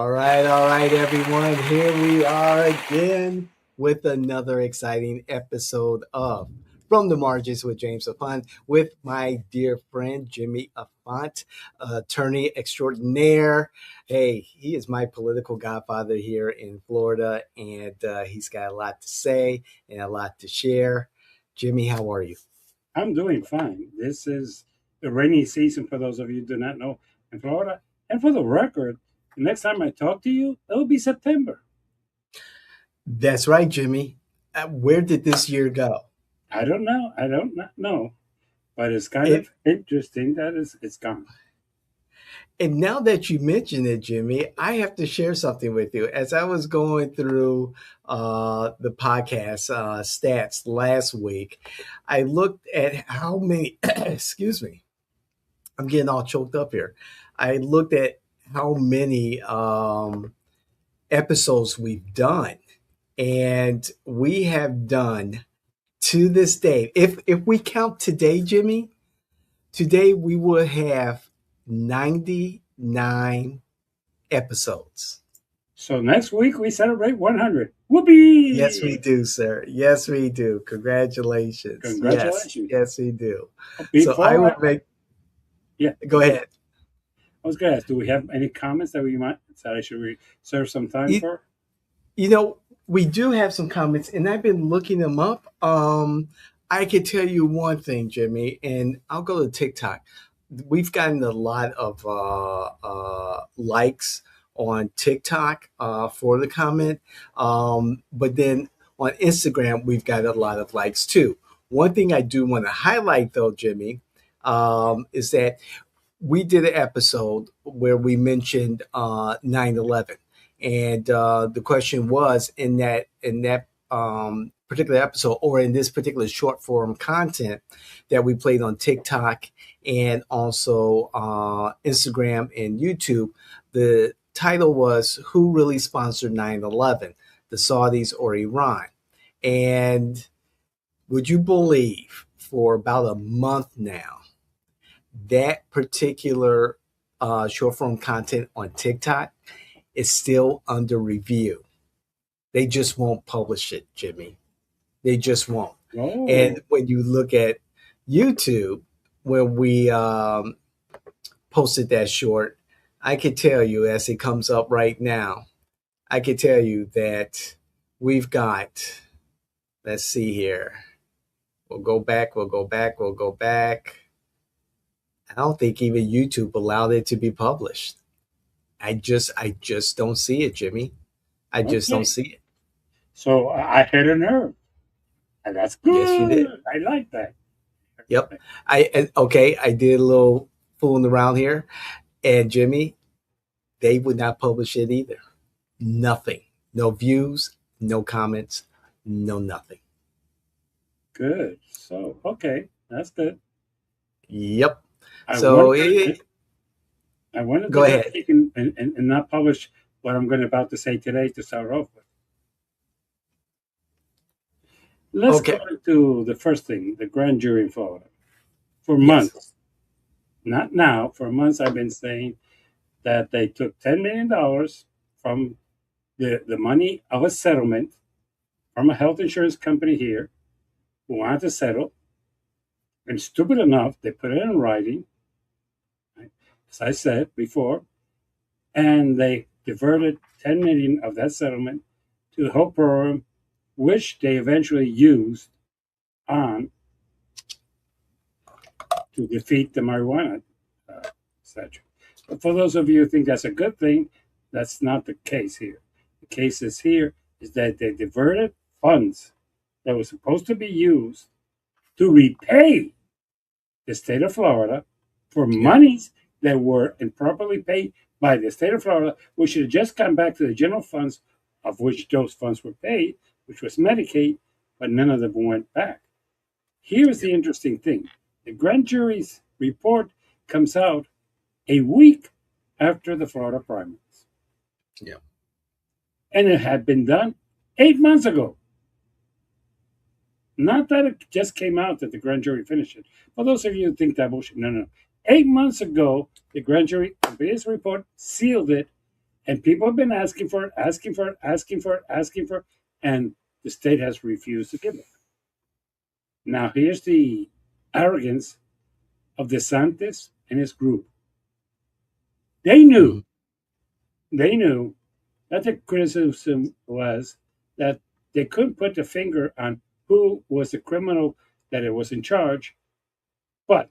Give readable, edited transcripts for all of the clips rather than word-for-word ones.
All right, everyone. Here we are again with another exciting episode of From the Margins with James Auffant with my dear friend Jimmy Auffant, attorney extraordinaire. Hey, he is my political godfather here in Florida, and he's got a lot to say and a lot to share. Jimmy, how are you? I'm doing fine. This is the rainy season for those of you who do not know in Florida. And for the record, the next time I talk to you, it'll be September. That's right, Jimmy. Where did this year go? I don't know. I don't not know. But it's kind It of interesting that it's gone. And now that you mention it, Jimmy, I have to share something with you. As I was going through the podcast stats last week, I looked at how many, excuse me, I'm getting all choked up here. I looked at how many episodes we've done. And we have done to this day, if we count today, Jimmy, today we will have 99 episodes. So next week we celebrate 100. Yes, we Whoopee! do, sir. Yes, we do. Congratulations. Yes, Congratulations. yes, we do. So I Before would I, make, yeah, go ahead. I was going to ask, do we have any comments that we might that I should reserve some time You, for? you know, we do have some comments, and I've been looking them up. I can tell you one thing, Jimmy, and I'll go to TikTok. We've gotten a lot of likes on TikTok for the comment. But then on Instagram, we've got a lot of likes too. One thing I do want to highlight, though, Jimmy, is that we did an episode where we mentioned 9/11, and the question was in that particular episode, or in this particular short form content that we played on TikTok and also Instagram and YouTube. The title was "Who Really Sponsored 9/11, the Saudis or Iran?" And would you believe, for about a month now, that particular short form content on TikTok is still under review. They just won't publish it, Jimmy. They just won't. Oh, And when you look at YouTube, when we posted that short, I can tell you, as it comes up right now, I can tell you that we've got, let's see here. We'll go back. I don't think even YouTube allowed it to be published. I just don't see it, Jimmy. I just don't okay. see it. So I hit a nerve. And that's Yes, you did. good. I like that. Yep. Okay. I did a little fooling around here, and Jimmy, they would not publish it either. Nothing. No views. No comments. No nothing. Good. So, okay, that's good. Yep. I So wonder, I wonder go if they're ahead. taking and not publish what I'm going about to say today to start off with. Let's go Okay. to the first thing, the grand jury in Florida. For Yes. months, not now, for months I've been saying that they took $10 million from the money of a settlement from a health insurance company here who wanted to settle, and stupid enough, they put it in writing, right, as I said before, and they diverted 10 million of that settlement to the whole program, which they eventually used on to defeat the marijuana statute. But for those of you who think that's a good thing, that's not the case here. The case is here is that they diverted funds that were supposed to be used to repay the state of Florida for Yeah. monies that were improperly paid by the state of Florida, which should have just come back to the general funds of which those funds were paid, which was Medicaid, but none of them went back. Here's Yep. the interesting thing. The grand jury's report comes out a week after the Florida primaries, Yep. and it had been done 8 months ago. Not that it just came out that the grand jury finished it. For those of you who think that bullshit, no. 8 months ago, the grand jury completed its report, sealed it, And people have been asking for it, asking for it, asking for it, asking for it, and the state has refused to give it. Now, here's the arrogance of DeSantis and his group. They knew, Mhm. they knew that the criticism was that they couldn't put the finger on who was the criminal that it was in charge, but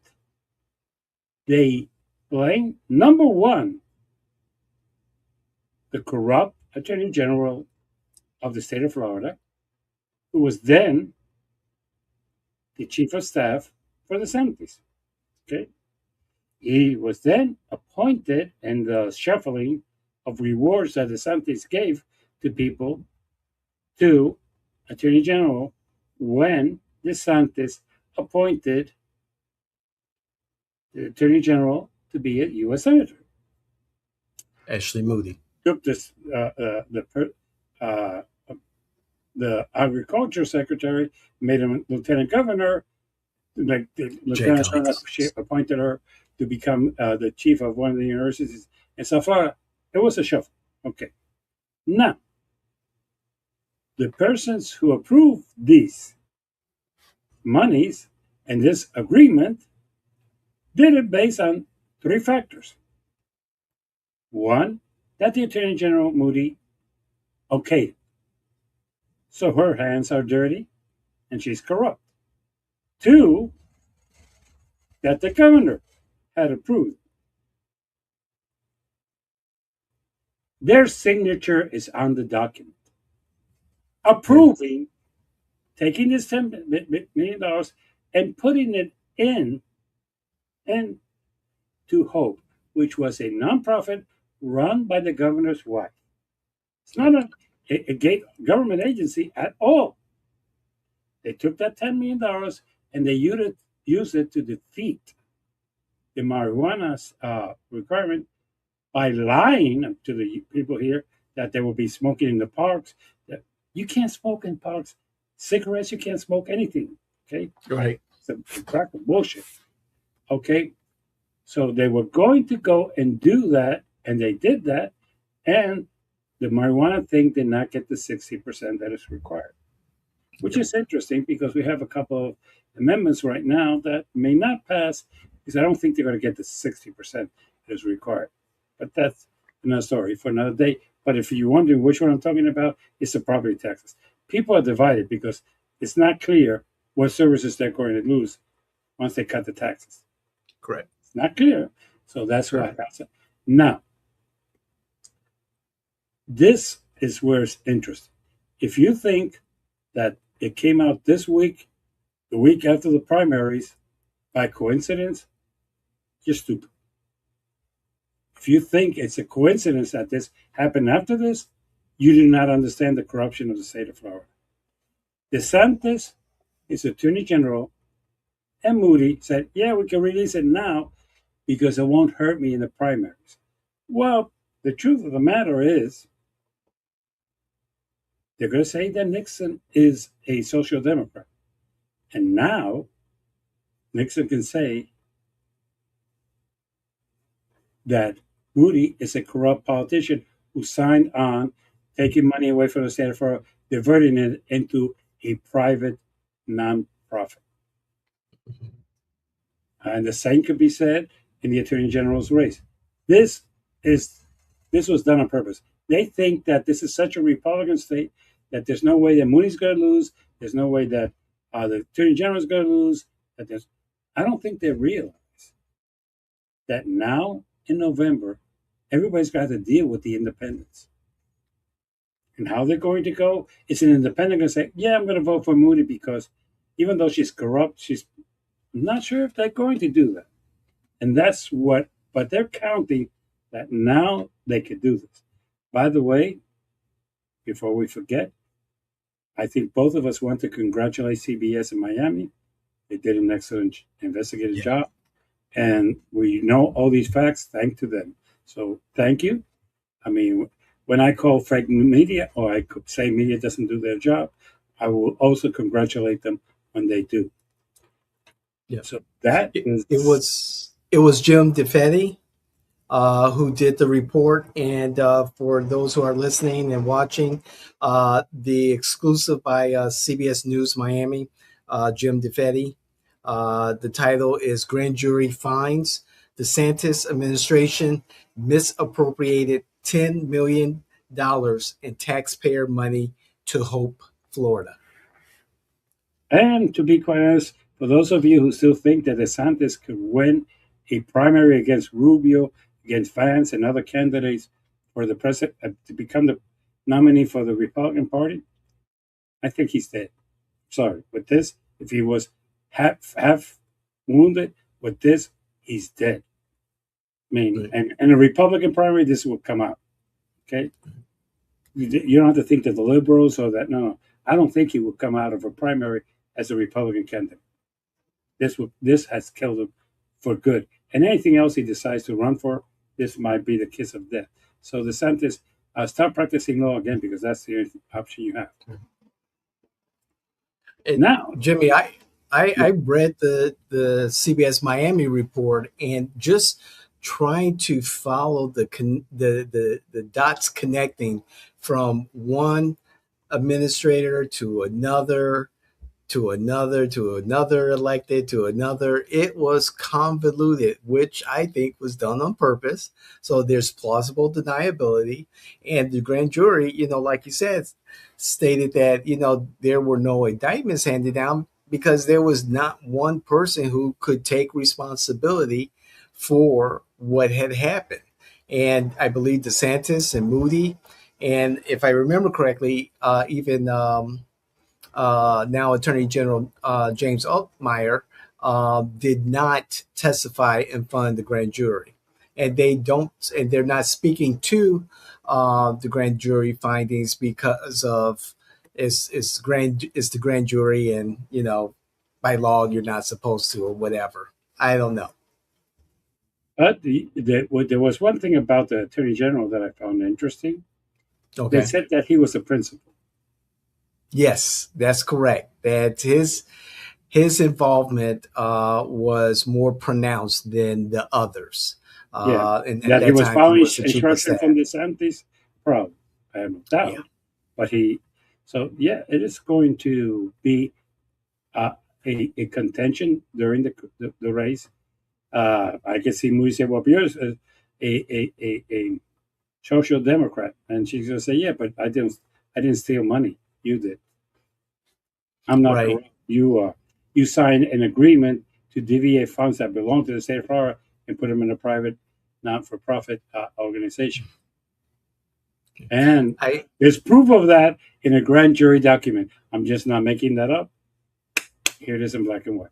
they blamed number one the corrupt attorney general of the state of Florida, who was then the chief of staff for the Sanctions. Okay, he was then appointed, and the shuffling of rewards that the Sanctions gave to people to attorney general when DeSantis appointed the attorney general to be a U.S. senator. Ashley Moody. Took this uh, the agriculture secretary, made him lieutenant governor. Like the lieutenant governor appointed her to become the chief of one of the universities in South Florida. It was a shuffle. Okay. Now, the persons who approved these monies and this agreement did it based on three factors. One, that the Attorney General Moody okayed. So her hands are dirty and she's corrupt. Two, that the governor had approved. Their signature is on the document. Approving, taking this $10 million and putting it in to Hope, which was a nonprofit run by the governor's wife. It's not a government agency at all. They took that $10 million and they used it to defeat the marijuana requirement by lying to the people here that there will be smoking in the parks. That you can't smoke in parks. Cigarettes, you can't smoke anything. Okay? Right. It's a crack of bullshit. Okay? So they were going to go and do that, and they did that, and the marijuana thing did not get the 60% that is required, which is interesting because we have a couple of amendments right now that may not pass because I don't think they're going to get the 60% that is required. But that's another story for another day. But if you're wondering which one I'm talking about, it's the property taxes. People are divided because it's not clear what services they're going to lose once they cut the taxes. Correct. It's not clear. So that's why. Now, this is where it's interesting. If you think that it came out this week, the week after the primaries, by coincidence, you're stupid. If you think it's a coincidence that this happened after this, you do not understand the corruption of the state of Florida. DeSantis, his attorney general, and Moody said, yeah, we can release it now because it won't hurt me in the primaries. Well, the truth of the matter is, they're going to say that Nixon is a social democrat. And now, Nixon can say that Moody is a corrupt politician who signed on taking money away from the state of Florida, diverting it into a private nonprofit. And the same could be said in the attorney general's race. This was done on purpose. They think that this is such a Republican state that there's no way that Moody's going to lose. There's no way that the attorney general is going to lose. I don't think they realize that now in November, everybody's got to deal with the independents. And how they're going to go, it's an independent going to say, yeah, I'm going to vote for Moody because even though she's corrupt, I'm not sure if they're going to do that. And that's but they're counting that now they could do this. By the way, before we forget, I think both of us want to congratulate CBS in Miami. They did an excellent investigative job. And we know all these facts thanks to them. So thank you. I mean, when I call fake media, or I could say media doesn't do their job, I will also congratulate them when they do. Yeah. So that it was Jim DeFetti who did the report. And for those who are listening and watching, the exclusive by CBS News Miami, Jim DeFetti. The title is Grand Jury Finds DeSantis Administration Misappropriated $10 million in taxpayer money to Hope, Florida. And to be quite honest, for those of you who still think that DeSantis could win a primary against Rubio, against Vance, and other candidates for the president to become the nominee for the Republican Party, I think he's dead. Sorry, with this, if he was half wounded, with this, he's dead. I mean, and in a Republican primary, this will come out. Okay, you don't have to think that the liberals or that. No, I don't think he will come out of a primary as a Republican candidate. This has killed him for good. And anything else he decides to run for, this might be the kiss of death. So DeSantis, start practicing law again because that's the only option you have. And now, Jimmy, I read the CBS Miami report and just trying to follow the dots connecting from one administrator to another elected to another. It was convoluted, which I think was done on purpose. So there's plausible deniability. And the grand jury, like you said, stated that, there were no indictments handed down because there was not one person who could take responsibility for what had happened. And I believe DeSantis and Moody, and if I remember correctly, even now Attorney General James Altmaier did not testify in front of the grand jury, and they're not speaking to the grand jury findings because of it's the grand jury, and by law you're not supposed to or whatever. I don't know. But there was one thing about the Attorney General that I found interesting. Okay. They said that he was a principal. Yes, that's correct. That his involvement was more pronounced than the others. And that he was following instruction from DeSantis, probably. I have no doubt. Yeah. But it is going to be a contention during the race. I can see Moody say, well, you're a social democrat. And she's going to say, yeah, but I didn't steal money. You did. I'm not corrupt. You are. You signed an agreement to deviate funds that belong to the state of Florida and put them in a private, not-for-profit organization. And there's proof of that in a grand jury document. I'm just not making that up. Here it is in black and white.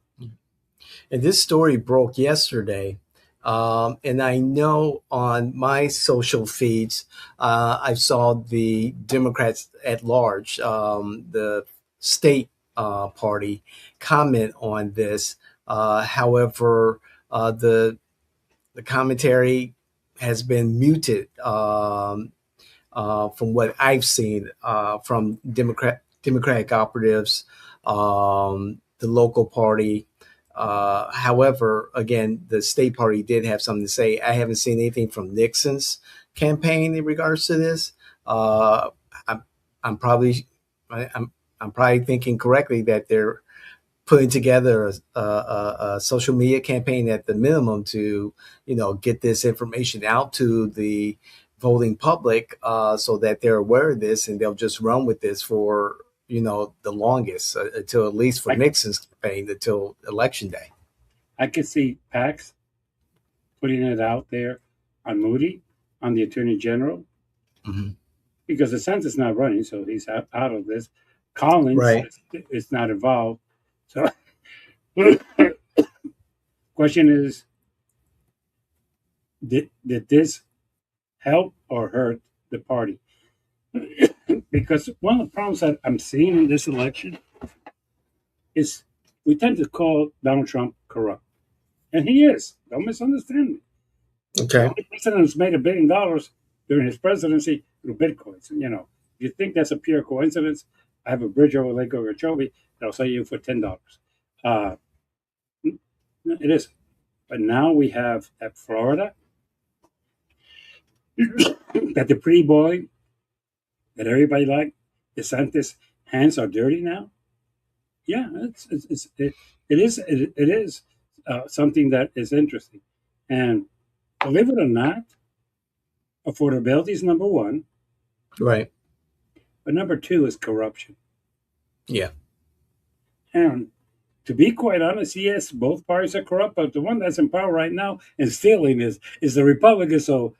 And this story broke yesterday. And I know on my social feeds, I saw the Democrats at large, the state party, comment on this. However, the commentary has been muted from what I've seen from Democratic operatives, the local party. However, again, the state party did have something to say. I haven't seen anything from Nixon's campaign in regards to this. I'm probably thinking correctly that they're putting together a social media campaign at the minimum to, get this information out to the voting public so that they're aware of this and they'll just run with this for the longest until at least for Nixon's campaign until election day. I could see PACs putting it out there on Moody, on the Attorney General, because DeSantis not running, so he's out of this. Collins is not involved. So, question is, did this help or hurt the party? Because one of the problems that I'm seeing in this election is we tend to call Donald Trump corrupt. And he is. Don't misunderstand me. Okay. The president has made $1 billion during his presidency through Bitcoins. If you think that's a pure coincidence, I have a bridge over Lake Okeechobee that I'll sell you for $10. It is. But now we have at Florida, that the pretty boy that everybody liked, DeSantis, hands are dirty now. Yeah, it is something that is interesting, and believe it or not, affordability is number one, Right. but number two is corruption. Yeah. And to be quite honest, yes, both parties are corrupt, but the one that's in power right now and stealing is the Republicans. So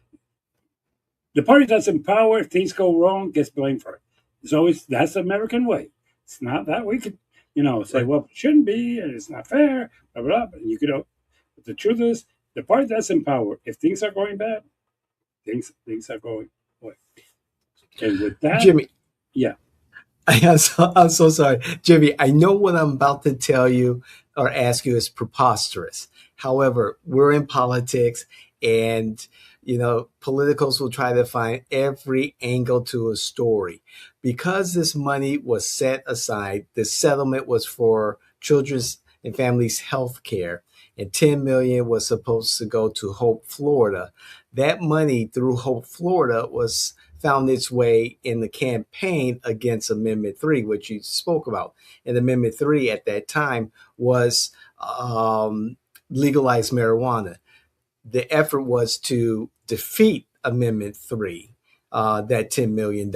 the party that's in power, if things go wrong, gets blamed for it. It's always that's the American way. It's not that we could, say, Right. well, it shouldn't be, and it's not fair, blah blah. But you could, but the truth is, the party that's in power, if things are going bad, things are going away. And with that, Jimmy, yeah, I'm so sorry. Jimmy, I know what I'm about to tell you or ask you is preposterous. However, we're in politics and politicals will try to find every angle to a story. Because this money was set aside, the settlement was for children's and families' health care, and 10 million was supposed to go to Hope, Florida. That money through Hope, Florida was found its way in the campaign against Amendment 3, which you spoke about. And Amendment 3 at that time was legalize marijuana. The effort was to defeat Amendment 3, that $10 million.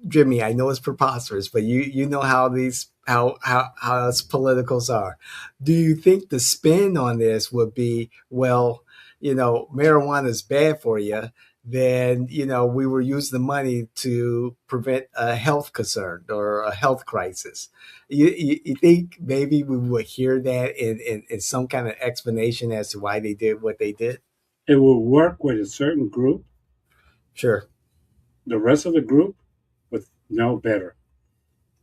Jimmy, I know it's preposterous, but you know how these how us politicals are. Do you think the spin on this would be, well, marijuana is bad for you? Then we will use the money to prevent a health concern or a health crisis. You think maybe we would hear that in some kind of explanation as to why they did what they did? it will work with a certain group. Sure. The rest of the group with no better.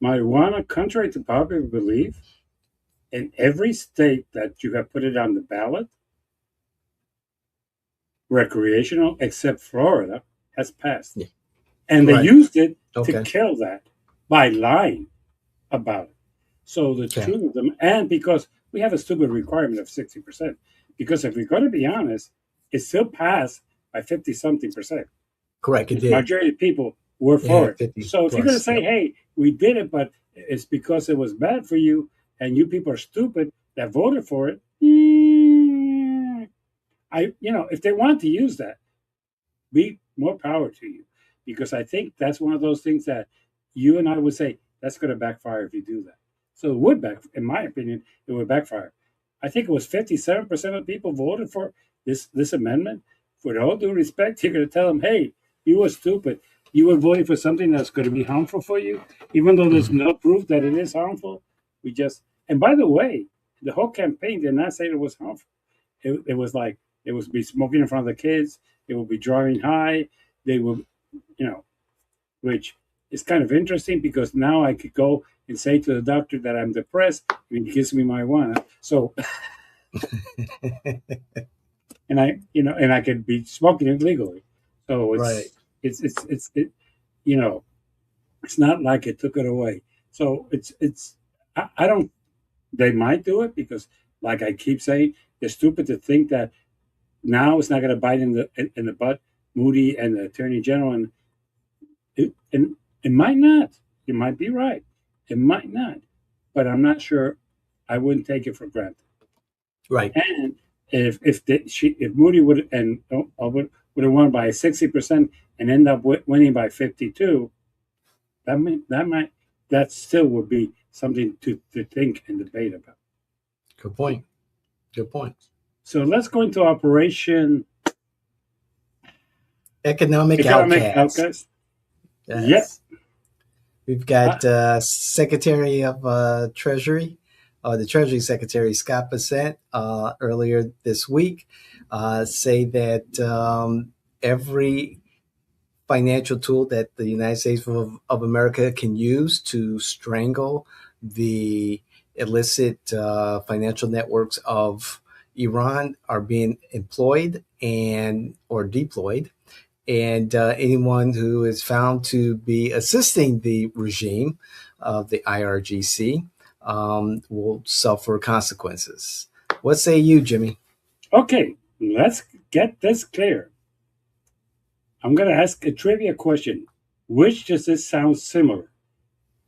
Marijuana, contrary to popular belief, in every state that you have put it on the ballot, recreational, except Florida, has passed. Yeah. And they Right. used it to Okay. kill that by lying about it. So the Okay. truth of them, and because we have a stupid requirement of 60%, because if we're going to be honest, it still passed by 50 something percent. Correct. It The did. majority of people were Yeah. for it. 50 So if you're going to plus. say, Yep. hey, we did it, but it's because it was bad for you and you people are stupid that voted for it, if they want to use that, be more power to you. Because I think that's one of those things that you and I would say, that's going to backfire if you do that. So it would in my opinion, it would backfire. I think it was 57% of people voted for this amendment. For all due respect, you're going to tell them, hey, you were stupid. You were voting for something that's going to be harmful for you, even though there's Mhm. no proof that it is harmful. And by the way, the whole campaign did not say it was harmful. It was like, it would be smoking in front of the kids. It would be driving high. They would, you know, which is kind of interesting because now I could go and say to the doctor that I'm depressed and he gives me marijuana. So, and I could be smoking it legally. So Right. it's you know, it's not like it took it away. So I don't. They might do it because, like I keep saying, they're stupid to think that now it's not going to bite in the butt. Moody and the Attorney General, and it might not. You might be right. It might not, but I'm not sure. I wouldn't take it for granted. Right. And if Moody would have won by 60% and end up winning by 52, that still would be something to think and debate about. Good point. Good point. So let's go into Operation Economic Economic outcasts. Outcast. Yep. Yes. We've got Secretary of Treasury, the Treasury Secretary Scott Bessant, earlier this week, say that every financial tool that the United States of America can use to strangle the illicit financial networks of Iran are being employed and or deployed, and anyone who is found to be assisting the regime of the IRGC will suffer consequences. What say you, Jimmy? Okay, let's get this clear. I'm going to ask a trivia question. Which does this sound similar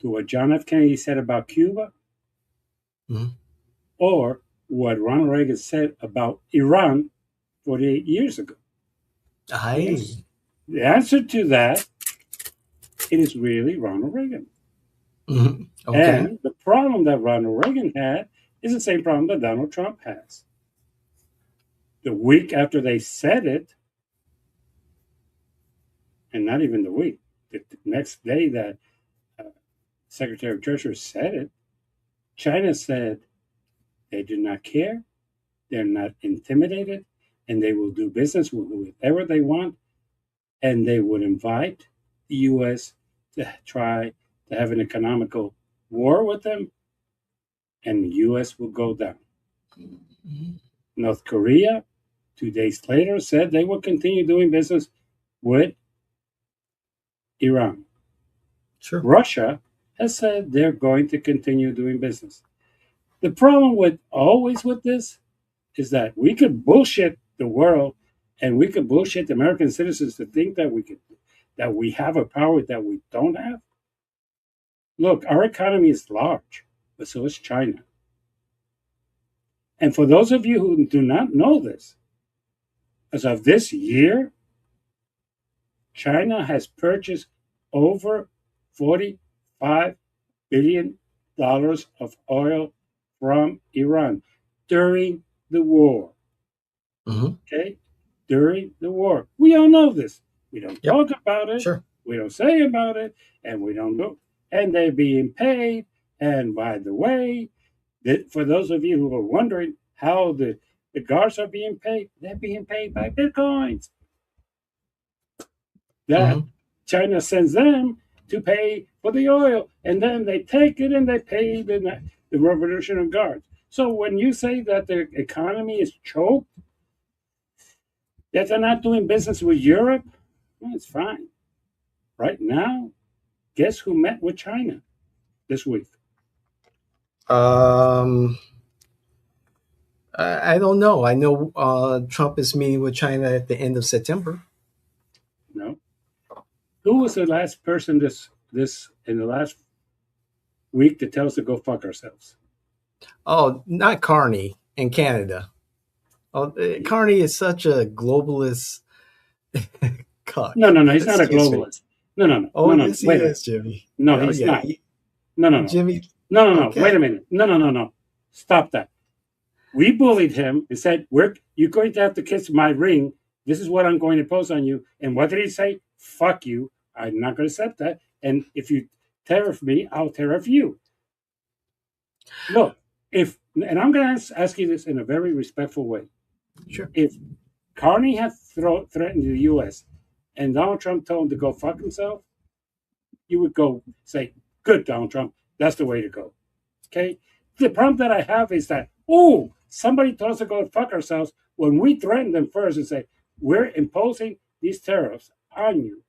to what John F. Kennedy said about Cuba Mhm. or what Ronald Reagan said about Iran 48 years ago? The answer, Aye. the answer to that, it is really Ronald Reagan. Mhm. Okay. And the problem that Ronald Reagan had is the same problem that Donald Trump has. The week after they said it, and not even the week, the next day that uh, Secretary of Treasury said it, China said they do not care, they're not intimidated, and they will do business with whoever they want, and they would invite the U.S. to try to have an economical war with them, and the U.S. will go down. Mhm. North Korea, 2 days later, said they will continue doing business with Iran. Sure. Russia has said they're going to continue doing business. The problem with always with this is that we could bullshit the world and we could bullshit the American citizens to think that we have a power that we don't have. Look, our economy is large, but so is China. And for those of you who do not know this, as of this year, China has purchased over $45 billion of oil from Iran during the war. Mhm. Okay? During the war. We all know this. We don't Yep. talk about it. Sure. We don't say about it. And we don't know. And they're being paid. And by the way, for those of you who are wondering how the guards are being paid, they're being paid by bitcoins that Mhm. China sends them to pay for the oil. And then they take it and they pay the Revolutionary Guards. So when you say that the economy is choked, that they're not doing business with Europe, well, it's fine. Right now, guess who met with China this week? Um, I don't know. I know Trump is meeting with China at the end of September. No. Who was the last person this in the last week to tell us to go fuck ourselves? Oh, not Carney in Canada. Oh, Carney is such a globalist cuck. No, no, no. He's not a Excuse me. globalist. No, no, no, Oh, no, no. yes, he Wait a minute. is, Jimmy. No, Oh, he's yeah. not. No, no, no. Jimmy. No, no, no. Wait Okay. a minute. No, no, no, no. Stop that. We bullied him and said, you're going to have to kiss my ring. This is what I'm going to pose on you. And what did he say? Fuck you. I'm not going to accept that. And if you tariff me, I'll tariff you. Look, and I'm going to ask you this in a very respectful way. Sure. If Carney had threatened the U.S. and Donald Trump told him to go fuck himself, you would go say, good, Donald Trump. That's the way to go. Okay. The problem that I have is that, somebody told us to go fuck ourselves when we threaten them first and say, we're imposing these tariffs on you,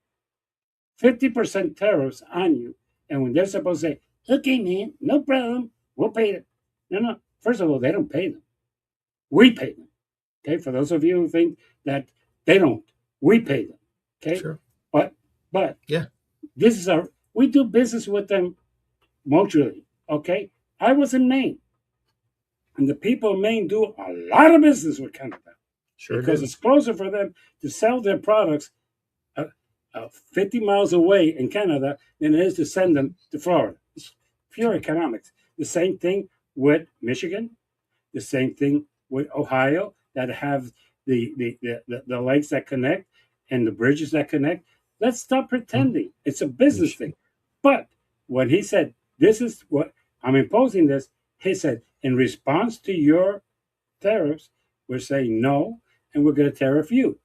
50% tariffs on you. And when they're supposed to say, okay, man, no problem, we'll pay it. No, no. First of all, they don't pay them. We pay them. Okay. For those of you who think that they don't, we pay them. Okay. Sure. But Yeah. this is we do business with them mutually. Okay. I was in Maine. And the people in Maine do a lot of business with Canada Sure because do. it's closer for them to sell their products 50 miles away in Canada than it is to send them to Florida. It's pure economics. The same thing with Michigan, the same thing with Ohio that have the lakes that connect and the bridges that connect. Let's stop Mhm. pretending. It's a business Sure. thing. But when he said, this is what I'm imposing this, he said, in response to your tariffs, we're saying no, and we're going to tariff you.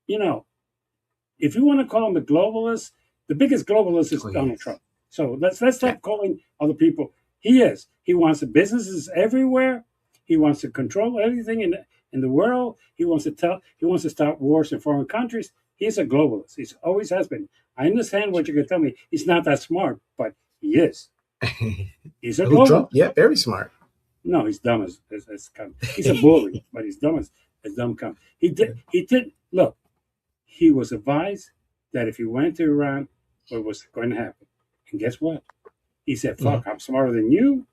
You know, if you want to call him a globalist, the biggest globalist is Oh, Donald yes. Trump. So let's Yeah. stop calling other people. He is. He wants the businesses everywhere. He wants to control everything in the world. He wants to start wars in foreign countries. He's a globalist. He's always has been. I understand what you're going to tell me. He's not that smart, but he is. He's a Who, Trump? globalist. Yeah, very smart. No, he's dumb as come. He's a bully, but he's dumb as dumb come. He did look. He was advised that if he went to Iran, what was going to happen? And guess what? He said, Mhm. "Fuck, I'm smarter than you,"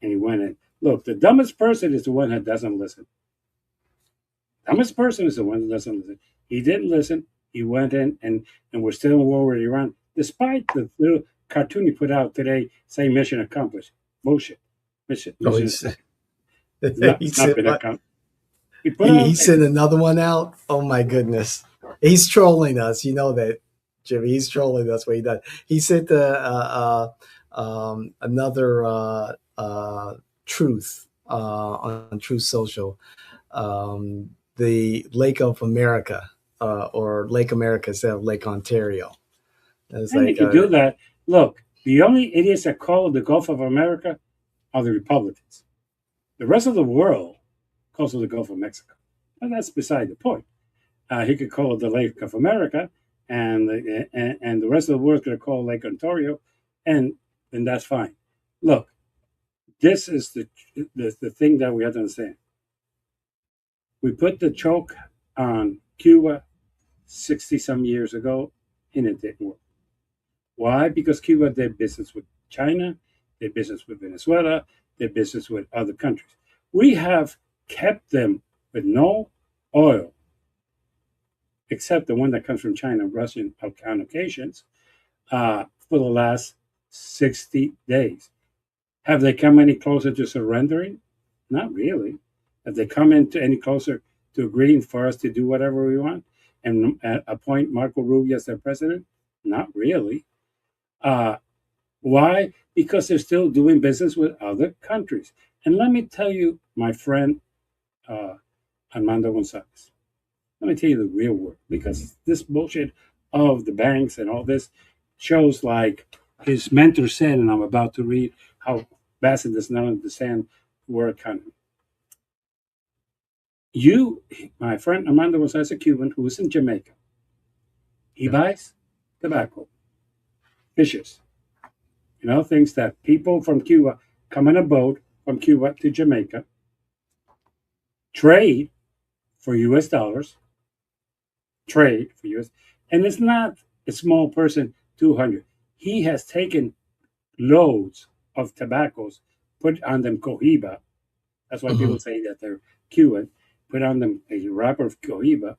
and he went in. Look, the dumbest person is the one that doesn't listen. Dumbest person is the one that doesn't listen. He didn't listen. He went in, and we're still in war with Iran, despite the little cartoon he put out today saying mission accomplished. Bullshit. Oh, Mission he's accomplished. It's he not said been what? accomplished. He put out He sent another one out. Oh my goodness, he's trolling us. You know that, Jimmy. He's trolling us. What he does. He sent another truth on Truth Social. The Lake of America, or Lake America instead of Lake Ontario. It's and they like could do that. Look, the only idiots that call it the Gulf of America are the Republicans. The rest of the world calls it the Gulf of Mexico. And that's beside the point. He could call it the Lake of America, and the rest of the world's going to call it Lake Ontario, and that's fine. Look, this is the thing that we have to understand. We put the choke on Cuba 60 some years ago, and it didn't work. Why? Because Cuba did business with China, did business with Venezuela, did business with other countries. We have kept them with no oil, except the one that comes from China, Russian on occasions, for the last 60 days. Have they come any closer to surrendering? Not really. Have they come into any closer to agreeing for us to do whatever we want and appoint Marco Rubio as their president? Not really. Uh, why? Because they're still doing business with other countries. And let me tell you, my friend uh, Armando Gonzalez, let me tell you the real word, because this bullshit of the banks and all this shows like his mentor said, and I'm about to read how Bessant does not understand the word economy. You, my friend Armando Gonzalez, a Cuban who is in Jamaica, he buys tobacco, fishes, things that people from Cuba come in a boat from Cuba to Jamaica, trade for US dollars, trade for US, and it's not a small person, 200. He has taken loads of tobaccos, put on them cohiba. That's why Mhm. people say that they're Cuban. Put on them a wrapper of cohiba,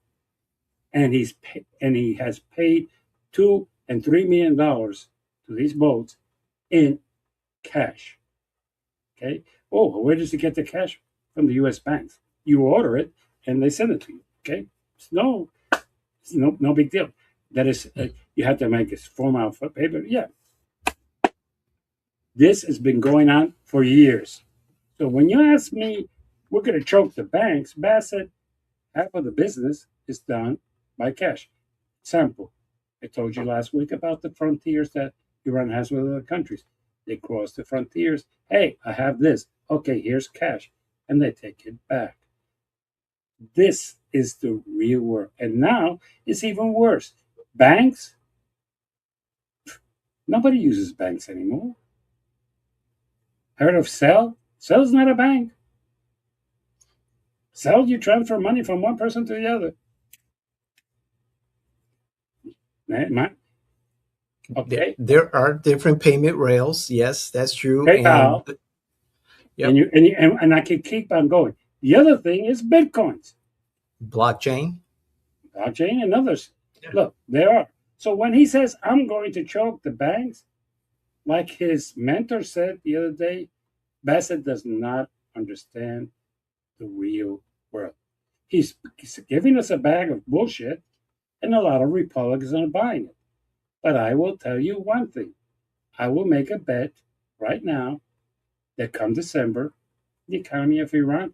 and he has paid $2 and $3 million to these boats in cash. Okay. Oh, where does he get the cash? From the U.S. banks. You order it, and they send it to you. Okay. It's no big deal. That is, you have to make a form out for paper. Yeah, this has been going on for years. So when you ask me, we're going to choke the banks, Bassett, half of the business is done by cash. Example, I told you last week about the frontiers that Iran has with other countries. They cross the frontiers. Hey, I have this. Okay, here's cash. And they take it back. This is the real world. And now it's even worse. Banks, nobody uses banks anymore. Heard of Cell? Cell's not a bank. Cell, you transfer money from one person to the other. Okay, There are different payment rails. Yes, that's true. And PayPal, and yep, and I can keep on going. The other thing is Bitcoins, blockchain. blockchain, and others. Yeah. Look, there are. So when he says I'm going to choke the banks, like his mentor said the other day, Bassett does not understand the real world. He's giving us a bag of bullshit, and a lot of Republicans are buying it. But I will tell you one thing: I will make a bet right now that come December, the economy of Iran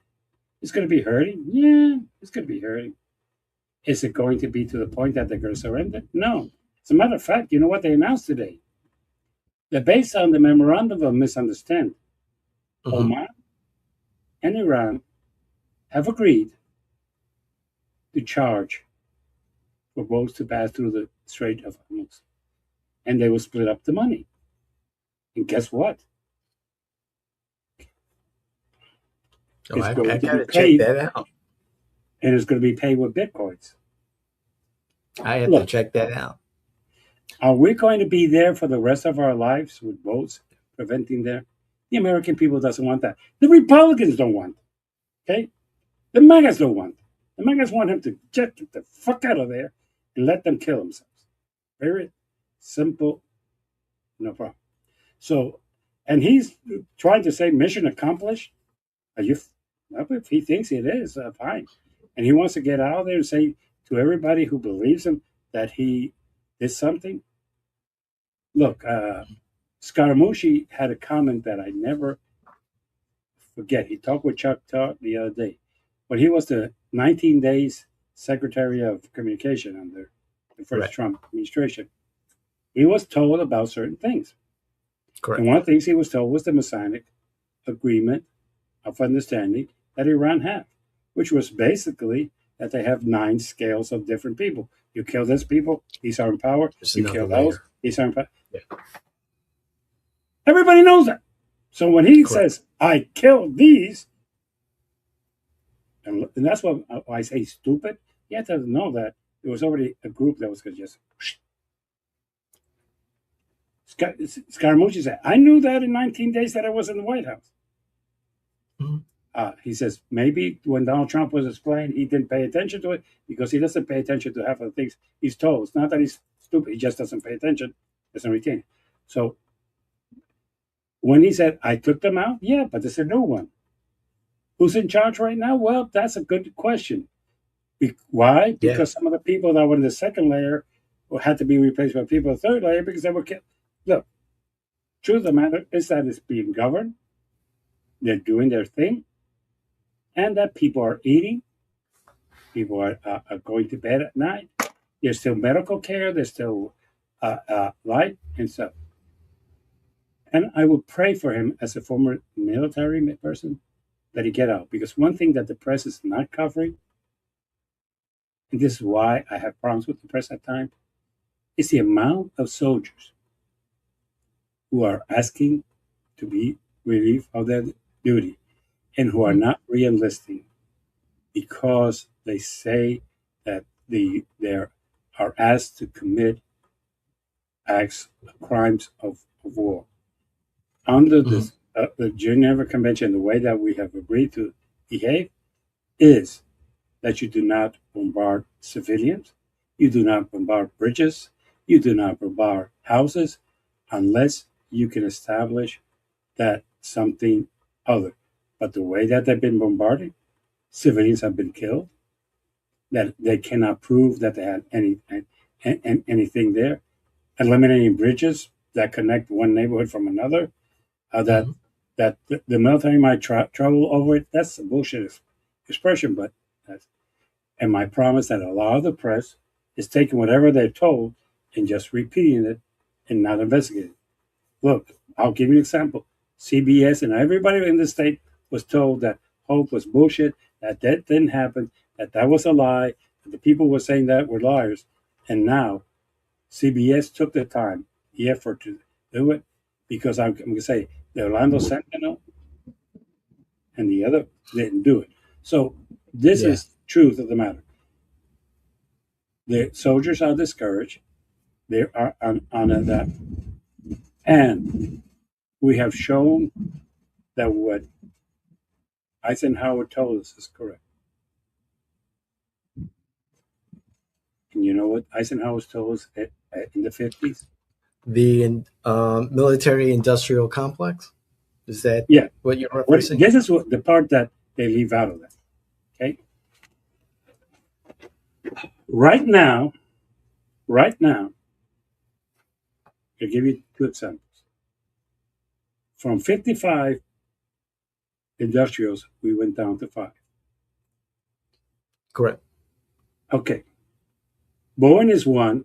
is going to be hurting. Yeah, it's going to be hurting. Is it going to be to the point that they're going to surrender? No. As a matter of fact, you know what they announced today? That based on the memorandum of misunderstanding, Hmm. Oman and Iran have agreed to charge for boats to pass through the Strait of Hormuz, and they will split up the money. And guess what? Oh, It's I going to be gotta check paid, that out. and it's going to be paid with bitcoins. I have to Look, check that out. are we going to be there for the rest of our lives with votes preventing there? The American people doesn't want that. The Republicans don't want it. Okay? The MAGAs don't want it. The MAGAs want him to just get the fuck out of there and let them kill themselves. Very simple, no problem. So, and he's trying to say mission accomplished. Are you? Well, if he thinks it is, fine. And he wants to get out there and say to everybody who believes him that he did something. Look, Scaramucci had a comment that I never forget. He talked with Chuck Todd the other day. When he was the 19 days Secretary of Communication under the first Correct. Trump administration, he was told about certain things. Correct. And one of the things he was told was the Masonic agreement of understanding that Iran had, which was basically that they have 9 scales of different people. You kill this people, these are in power. Just You another kill layer. those, these are in power. Yeah. Everybody knows that. So when he Correct. says, I killed these, and that's why I say stupid, you have to know that there was already a group that was going to just. Scaramucci said, I knew that in 19 days that I was in the White House. Mhm. He says, maybe when Donald Trump was explained, he didn't pay attention to it because he doesn't pay attention to half of the things he's told. It's not that he's stupid, he just doesn't pay attention, doesn't retain it. So when he said, I took them out, yeah, but there's a new one. Who's in charge right now? Well, that's a good question. Why? Yeah. Because some of the people that were in the second layer had to be replaced by people in the third layer because they were killed. Look, truth of the matter is that it's being governed. They're doing their thing. And that people are eating. People are going to bed at night. There's still medical care. There's still light and stuff. And I would pray for him as a former military person that he get out. Because one thing that the press is not covering, and this is why I have problems with the press at times, is the amount of soldiers who are asking to be relieved of their duty and who are not re-enlisting because they say that they are asked to commit acts, crimes of war. Under this, the Geneva Convention, the way that we have agreed to behave is that you do not bombard civilians, you do not bombard bridges, you do not bombard houses unless you can establish that something other. But the way that they've been bombarded, civilians have been killed, that they cannot prove that they had anything there, eliminating bridges that connect one neighborhood from another, that the military might travel over it. That's a bullshit expression, but that's, and my promise that a lot of the press is taking whatever they're told and just repeating it and not investigating. Look, I'll give you an example. CBS and everybody in the state was told that Hope was bullshit, that didn't happen, that was a lie, that the people were saying that were liars. And now CBS took the time, the effort to do it because I'm going to say the Orlando Sentinel and the other didn't do it. So this is the truth of the matter. The soldiers are discouraged. They are on that. And we have shown that what Eisenhower told us is correct. And you know what Eisenhower told us in the 50s? The military industrial complex? Is that what you're referencing? This is the part that they leave out of that. Okay. Right now, I'll give you 2 examples. From 55 industrials, we went down to 5. Correct. Okay. Boeing is one,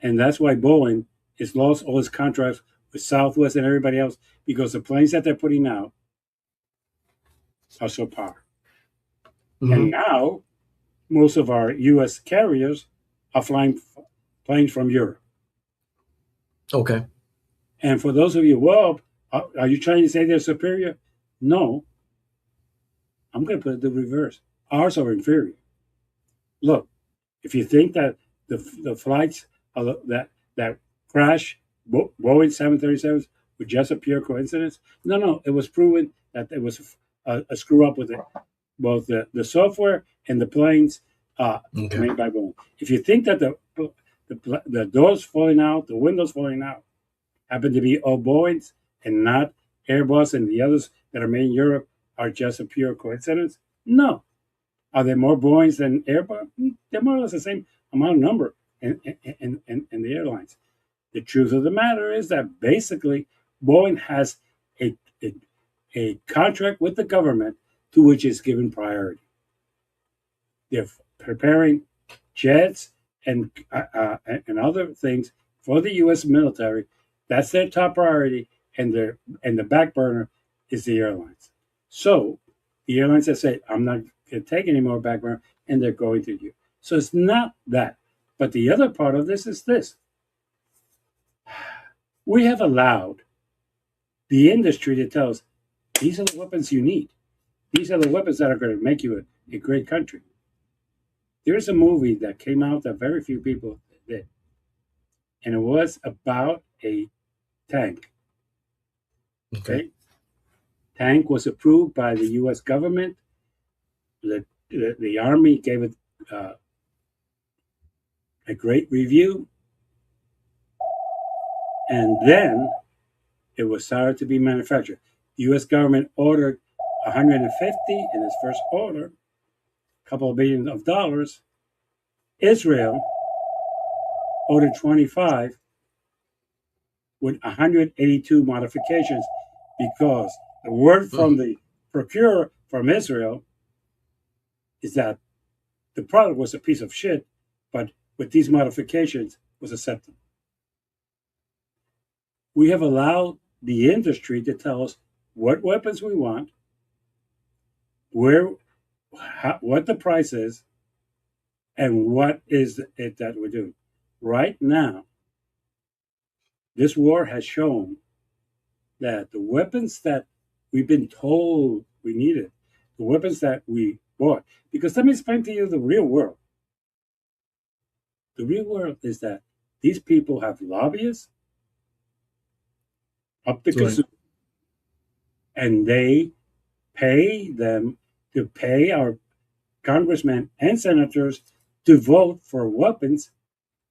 and that's why Boeing has lost all its contracts with Southwest and everybody else because the planes that they're putting out are subpar. And now, most of our U.S. carriers are flying planes from Europe. Okay. And for those of you, well, are you trying to say they're superior? No. I'm going to put it the reverse. Ours are inferior. Look, if you think that the flights that crash Boeing 737s were just a pure coincidence? No, it was proven that it was a screw up with it, both the software and the planes Okay. made by Boeing. If you think that the doors falling out, the windows falling out, happen to be all Boeings and not Airbus and the others that are made in Europe are just a pure coincidence? No. Are there more Boeings than Airbus? They're more or less the same amount of number in the airlines. The truth of the matter is that basically Boeing has a, a, a contract with the government to which is given priority. They're preparing jets and other things for the U.S. military. That's their top priority, and the back burner is the airlines. So the airlines have said, "I'm not going to take any more back burner," and they're going to you. So it's not that. But the other part of this is this: we have allowed the industry to tell us these are the weapons you need. These are the weapons that are going to make you a great country. There's a movie that came out that very few people did, and it was about a tank. Okay, tank was approved by the U.S. government. The Army gave it a great review, and then it was started to be manufactured. The U.S. government ordered 150 in its first order, a couple of billion of dollars. Israel ordered 25 with 182 modifications because the word from the procurer from Israel is that the product was a piece of shit, but with these modifications was acceptable. We have allowed the industry to tell us what weapons we want, what the price is, and what is it that we're doing. Right now, this war has shown that the weapons that we've been told we needed, the weapons that we bought, because let me explain to you the real world. The real world is that these people have lobbyists up the consumer, and they pay them to pay our congressmen and senators to vote for weapons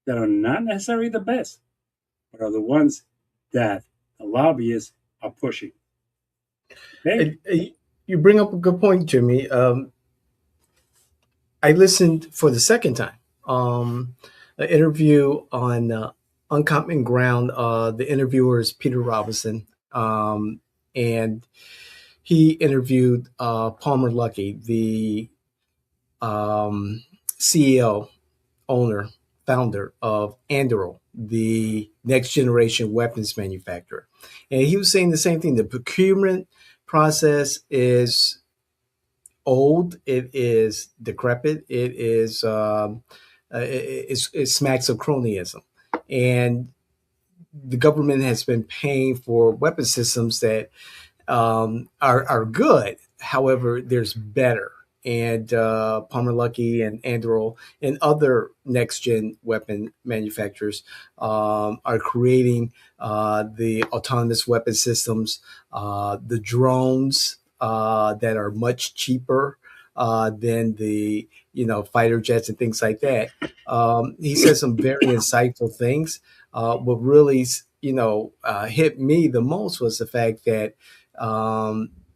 that are not necessarily the best, but are the ones that the lobbyists are pushing. Okay? You bring up a good point, Jimmy. I listened for the second time an interview on Uncommon Ground. The interviewer is Peter Robinson, and he interviewed Palmer Luckey, the CEO, owner, founder of Anduril, the next generation weapons manufacturer. And he was saying the same thing. The procurement process is old. It is decrepit. It smacks of cronyism. And the government has been paying for weapon systems that are good. However, there's better. And Palmer Luckey and Anduril and other next gen weapon manufacturers are creating the autonomous weapon systems, the drones that are much cheaper than the fighter jets and things like that. He said some very insightful things. What really hit me the most was the fact that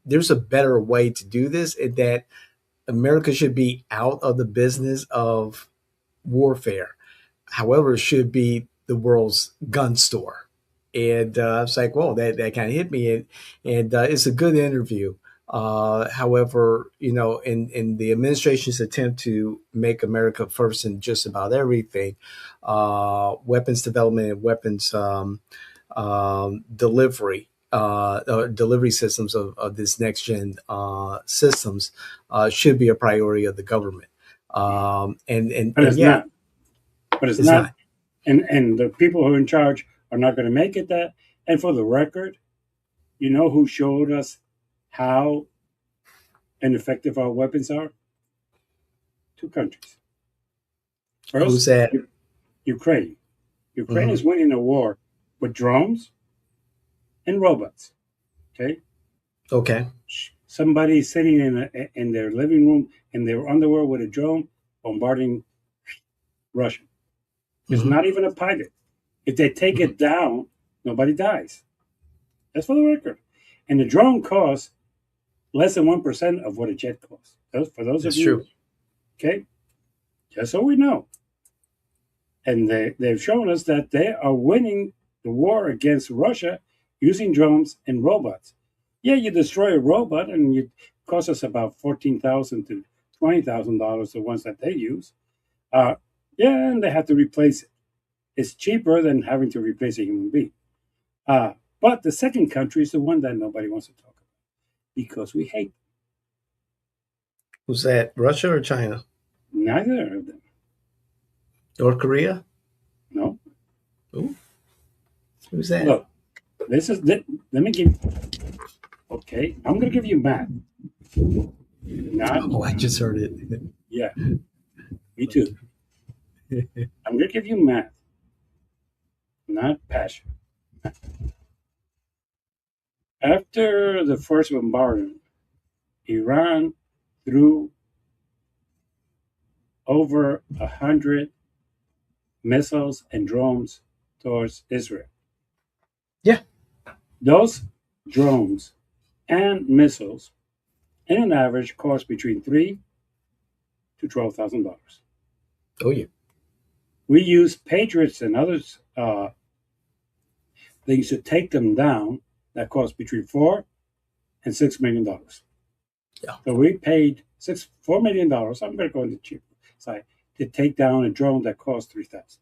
there's a better way to do this, and that America should be out of the business of warfare. However, it should be the world's gun store. And I was like, whoa, that kind of hit me. And it's a good interview. However, in the administration's attempt to make America first in just about everything, weapons development and weapons delivery systems of this next gen systems should be a priority of the government. But it's not. But it's not. And the people who are in charge are not going to make it that. And for the record, you know who showed us how ineffective our weapons are? Two countries. Who's that? Ukraine. Ukraine is winning a war with drones and robots. Okay. Okay. Somebody sitting in their living room in their underwear with a drone bombarding Russia. It's not even a pilot. If they take it down, nobody dies. That's for the record. And the drone costs less than 1% of what a jet costs. For those That's of you, true. okay, just so we know. And they've shown us that they are winning the war against Russia using drones and robots. Yeah, you destroy a robot and it costs us about $14,000 to $20,000, the ones that they use. Yeah, and they have to replace it. It's cheaper than having to replace a human being. But the second country is the one that nobody wants to talk about because we hate Who's that? Russia or China? neither of them. North Korea? No. Ooh. Who's that? Look, let me give. Okay, I'm going to give you math. I just heard it. Yeah, me too. I'm going to give you math, not passion. After the first bombardment, Iran threw over 100 missiles and drones towards Israel. Yeah. Those drones and missiles, in an average, cost between $3,000 to $12,000. Oh, yeah. We use Patriots and others things to take them down that cost between $4 and $6 million. Yeah. So we paid $4 million. I'm going to go on the cheap side to take down a drone that cost $3,000.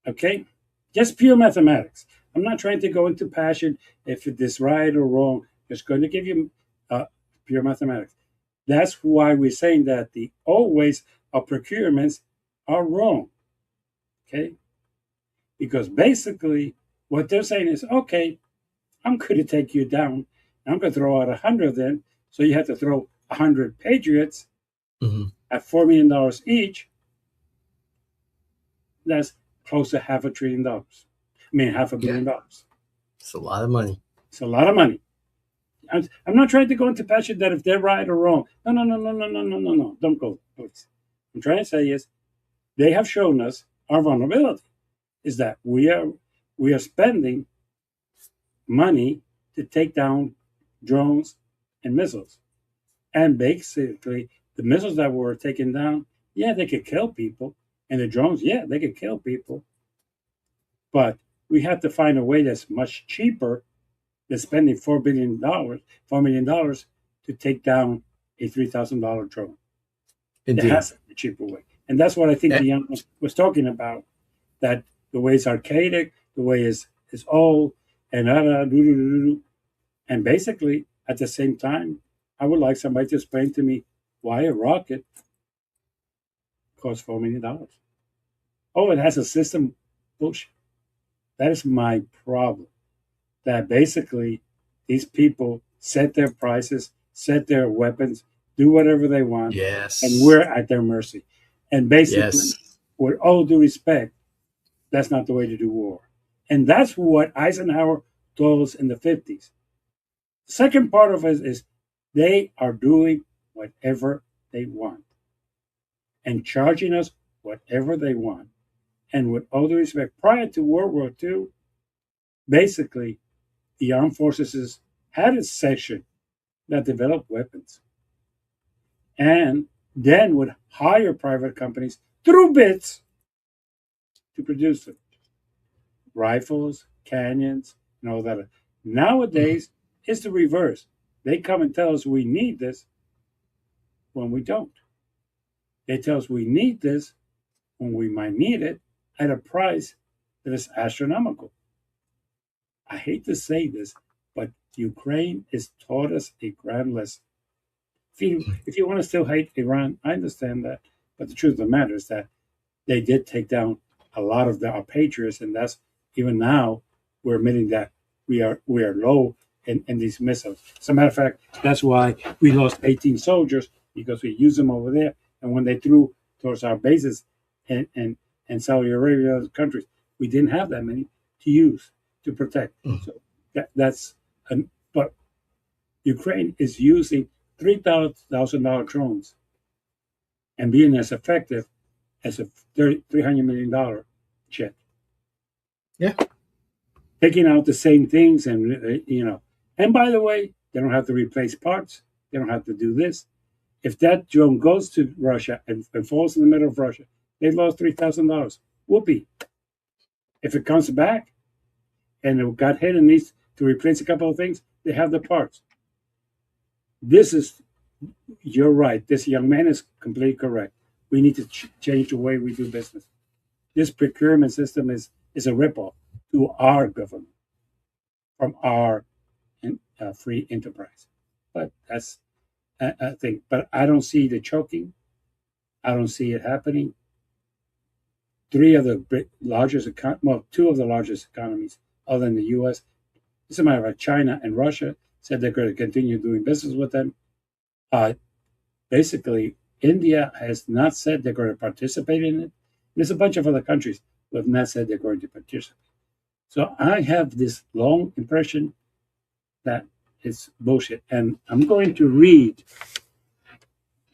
Okay, just pure mathematics. I'm not trying to go into passion if it is right or wrong. Just going to give you pure mathematics. That's why we're saying that the old ways of procurements are wrong. Okay, because basically what they're saying is, okay, I'm going to take you down. I'm going to throw out 100 then. So you have to throw 100 Patriots at $4 million each. That's close to $500 billion. I mean, $500 million. It's a lot of money. It's a lot of money. I'm not trying to go into passion that if they're right or wrong. No. Don't go, please. I'm trying to say is they have shown us our vulnerability is that we are spending money to take down drones and missiles. And basically, the missiles that were taken down, yeah, they could kill people. And the drones, yeah, they could kill people. But we have to find a way that's much cheaper than spending $4 million to take down a $3,000 drone. Indeed. It has to be a cheaper way. And that's what I think the young was talking about, that the way is archaic, the way is old, and basically, at the same time, I would like somebody to explain to me why a rocket costs $4 million. Oh, it has a system. Bullshit. That is my problem. That basically these people set their prices, set their weapons, do whatever they want. Yes. And we're at their mercy. And basically, with all due respect, that's not the way to do war. And that's what Eisenhower told us in the 50s. The second part of it is they are doing whatever they want and charging us whatever they want. And with all due respect, prior to World War II, basically, the armed forces had a section that developed weapons and then would hire private companies through bids to produce them. Rifles, cannons, and all that. Nowadays, it's the reverse. They come and tell us we need this when we don't. They tell us we need this when we might need it at a price that is astronomical. I hate to say this, but Ukraine has taught us a grand lesson. If you want to still hate Iran, I understand that. But the truth of the matter is that they did take down a lot of our patriots, and that's even now we're admitting that we are low in these missiles. As a matter of fact, that's why we lost 18 soldiers because we used them over there, and when they threw towards our bases and and Saudi Arabia and other countries. We didn't have that many to use to protect. Mm. So but Ukraine is using $3,000 drones and being as effective as a $300 million jet. Yeah. Taking out the same things, and and by the way, they don't have to replace parts. They don't have to do this. If that drone goes to Russia and falls in the middle of Russia, they lost $3,000. Whoopee. If it comes back and it got hit and needs to replace a couple of things, they have the parts. You're right. This young man is completely correct. We need to change the way we do business. This procurement system is a ripoff to our government from our free enterprise. But that's a thing. But I don't see the choking. I don't see it happening. Two of the largest economies other than the U.S., as a matter of fact, China and Russia said they're going to continue doing business with them. Basically, India has not said they're going to participate in it. There's a bunch of other countries who have not said they're going to participate. So I have this long impression that it's bullshit. And I'm going to read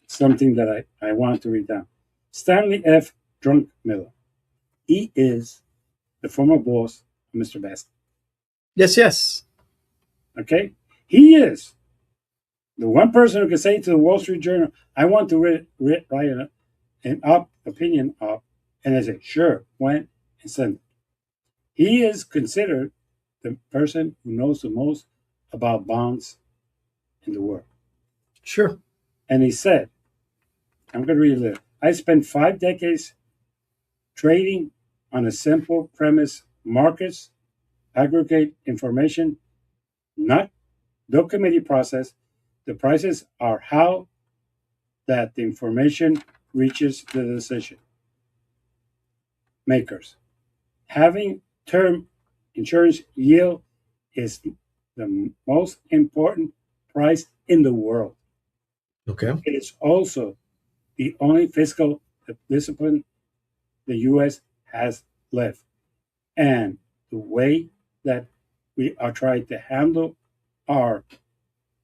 something that I want to read down. Stanley F. Drunkmiller. He is the former boss of Mr. Bessant. Yes. Okay? He is the one person who can say to the Wall Street Journal, I want to write an opinion op. And I say, sure, went and send it. He is considered the person who knows the most about bonds in the world. Sure. And he said, I'm going to read it. I spent 5 decades trading on a simple premise: markets aggregate information, not no committee process. The prices are how that the information reaches the decision makers. Having term insurance yield is the most important price in the world. Okay. It is also the only fiscal discipline the U.S. has left. And the way that we are trying to handle our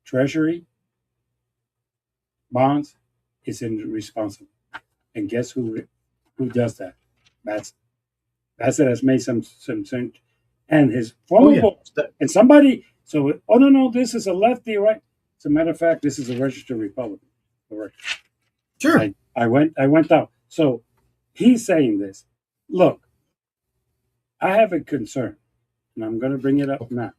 Treasury bonds is irresponsible. And guess who does that? Bessant has made some sense. And his former boss, and somebody, no, this is a lefty, right? As a matter of fact, this is a registered Republican. Sure. I went out. So he's saying this. Look, I have a concern, and I'm going to bring it up now.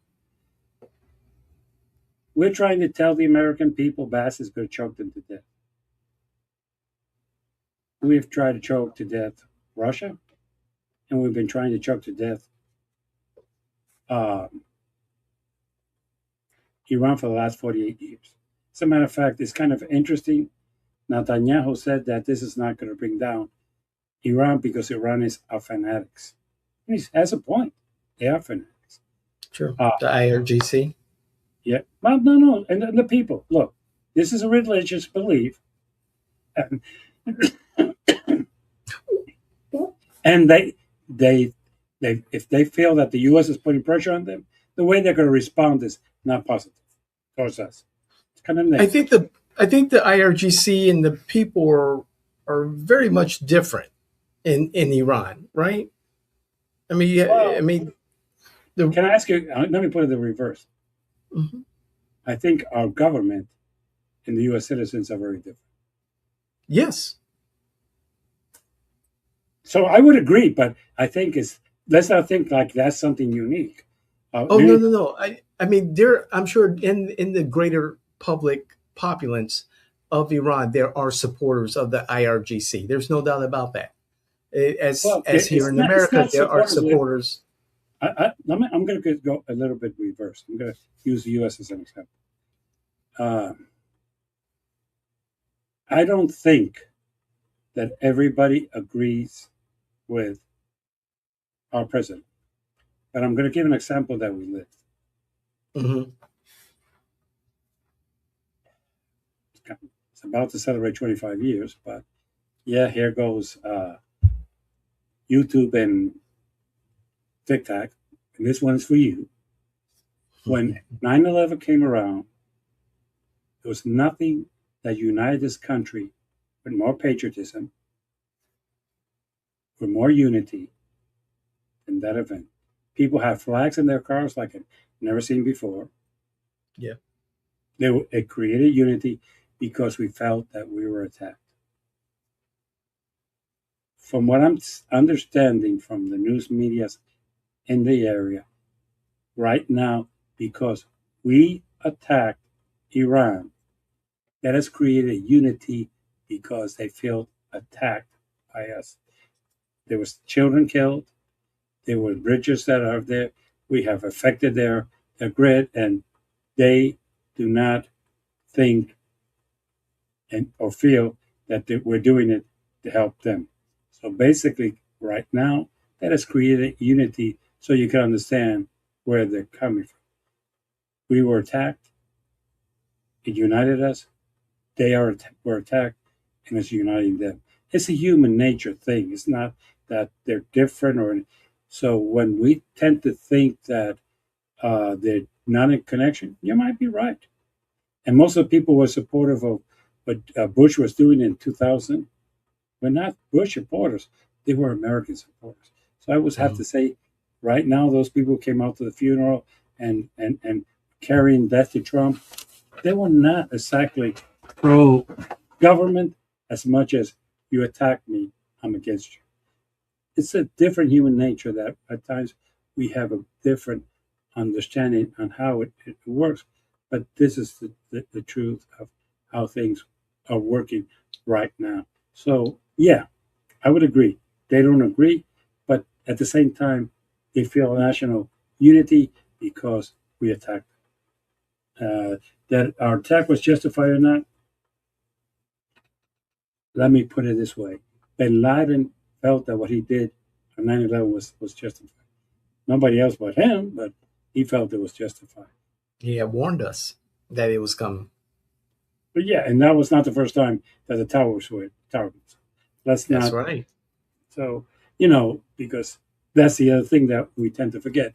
We're trying to tell the American people Bass is going to choke them to death. We've tried to choke to death Russia, and we've been trying to choke to death Iran for the last 48 years. As a matter of fact, it's kind of interesting. Netanyahu said that this is not going to bring down Iran because Iranians are fanatics. And he has a point. They are fanatics. Sure. The IRGC? Yeah. Well, no. And the people, look, this is a religious belief. And they if they feel that the U.S. is putting pressure on them, the way they're going to respond is not positive towards us. It's kind of negative. I think the IRGC and the people are very much different in Iran, right? I mean, can I ask you? Let me put it the reverse. Mm-hmm. I think our government and the U.S. citizens are very different. Yes. So I would agree, but I think let's not think like that's something unique. No. I mean, I'm sure in the greater populace of Iran, there are supporters of the IRGC. There's no doubt about that. As here in America, there are supporters. I'm going to go a little bit reverse. I'm going to use the U.S. as an example. I don't think that everybody agrees with our president, but I'm going to give an example that we lived. Mm-hmm. It's about to celebrate 25 years, but yeah, here goes. YouTube and TikTok, and this one is for you. When 9/11 came around, there was nothing that united this country with more patriotism, with more unity than that event. People had flags in their cars like I've never seen before. Yeah. It created unity because we felt that we were attacked. From what I'm understanding from the news medias in the area right now, because we attacked Iran, that has created unity because they feel attacked by us. There was children killed. There were bridges that are there. We have affected their grid, and they do not think or feel that we're doing it to help them. So basically, right now, that has created unity so you can understand where they're coming from. We were attacked. It united us. They were attacked, and it's uniting them. It's a human nature thing. It's not that they're different or so. When we tend to think that they're not in connection, you might be right. And most of the people were supportive of what Bush was doing in 2000. Were not Bush supporters; they were American supporters. So I always have to say, right now, those people who came out to the funeral and carrying death to Trump, they were not exactly pro government as much as you attack me, I'm against you. It's a different human nature that at times we have a different understanding on how it works. But this is the truth of how things are working right now. So, yeah, I would agree. They don't agree, but at the same time, they feel national unity because we attacked them. That our attack was justified or not, let me put it this way. Bin Laden felt that what he did on 9/11 was justified. Nobody else but him, but he felt it was justified. He had warned us that it was coming. But yeah, and that was not the first time that the towers were targets. Let's That's not. right. So, because that's the other thing that we tend to forget.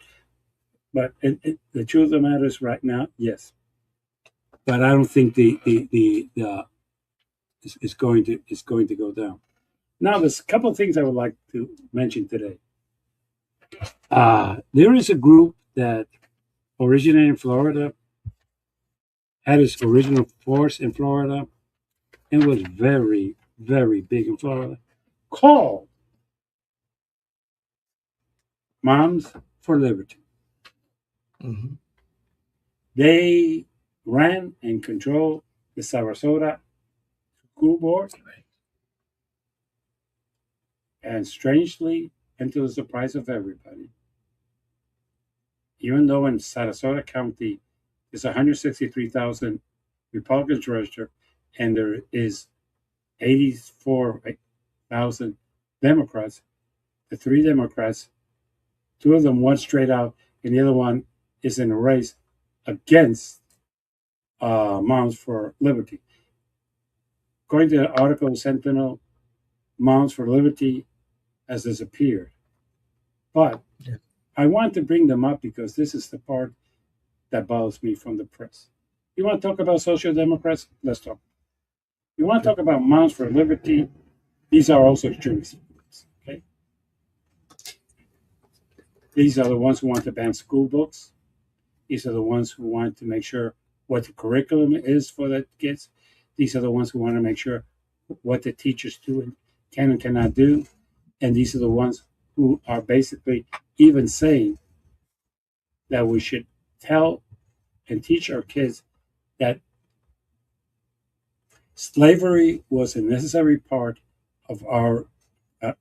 But the truth of the matter is right now, yes. But I don't think the is going to go down. Now, there's a couple of things I would like to mention today. There is a group that originated in Florida, had its original force in Florida, and was very, very big in Florida, called Moms for Liberty. Mm-hmm. They ran and controlled the Sarasota school board, and strangely, and to the surprise of everybody, even though in Sarasota County there's 163,000 Republicans registered, and there is 84,000 Democrats, the three Democrats, two of them, one straight out, and the other one is in a race against Moms for Liberty. According to the article Sentinel, Moms for Liberty has disappeared. But Yeah. I want to bring them up because this is the part that bothers me from the press. You want to talk about social democrats? Let's talk. You want to talk about Moms for Liberty? These are also extremists. Okay, these are the ones who want to ban school books. These are the ones who want to make sure what the curriculum is for the kids. These are the ones who want to make sure what the teachers do and can and cannot do. And these are the ones who are basically even saying that we should tell and teach our kids that slavery was a necessary part of our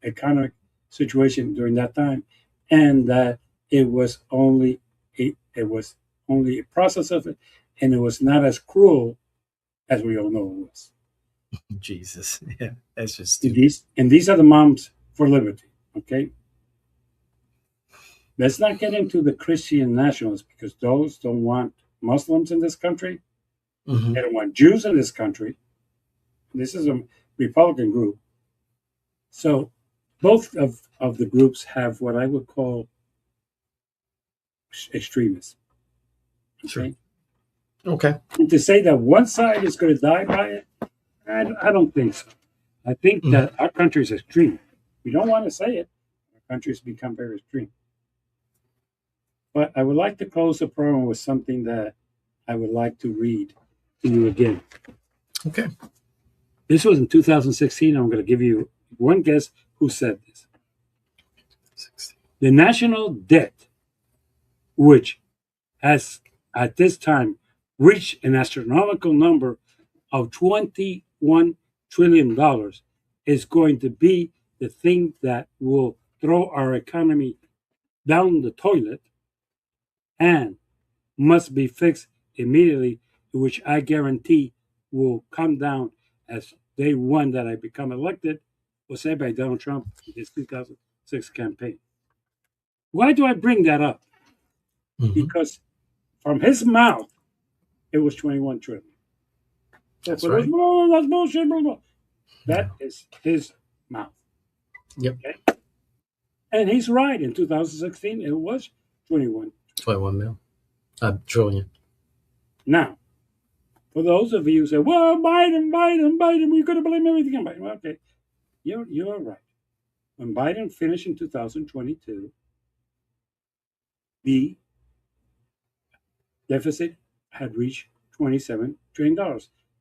economic situation during that time, and that it was only a process of it, and it was not as cruel as we all know it was. Jesus. Yeah. That's just And stupid. these are the Moms for Liberty. Okay, let's not get into the Christian nationalists because those don't want Muslims in this country. Mm-hmm. They don't want Jews in this country. This is a Republican group. So both of the groups have what I would call extremists. Okay. Sure. Okay. And to say that one side is going to die by it, I don't think so. I think Mhm. that our country is extreme. We don't want to say it. Our country has become very extreme. But I would like to close the program with something that I would like to read to you again. Okay. This was in 2016. I'm going to give you one guess who said this. The national debt, which has at this time reached an astronomical number of $21 trillion, is going to be the thing that will throw our economy down the toilet and must be fixed immediately, which I guarantee will come down as day one that I become elected, was said by Donald Trump in his 2006 campaign. Why do I bring that up? Mhm. Because from his mouth, it was 21 trillion. That's Well, right. that's bullshit. Blah, blah. That is his mouth. Yep. Okay? And he's right. In 2016, it was 21. 21 trillion. Now, for those of you who say, well, Biden, we're going to blame everything on Biden. Well, okay, you're right. When Biden finished in 2022, the deficit had reached $27 trillion.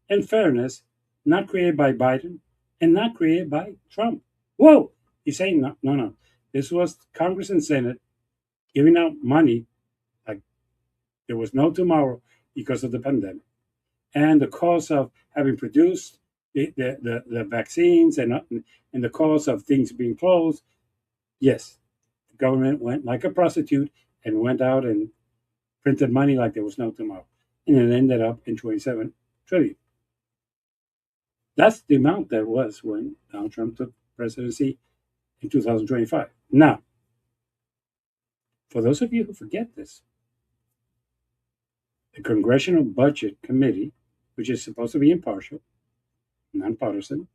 In fairness, not created by Biden and not created by Trump. Whoa! He's saying no. This was Congress and Senate giving out money like there was no tomorrow because of the pandemic. And the cost of having produced the vaccines and the cost of things being closed, yes, the government went like a prostitute and went out and printed money like there was no tomorrow. And it ended up in 27 trillion. That's the amount that was when Donald Trump took presidency in 2025. Now, for those of you who forget this, the Congressional Budget Committee, which is supposed to be impartial, nonpartisan.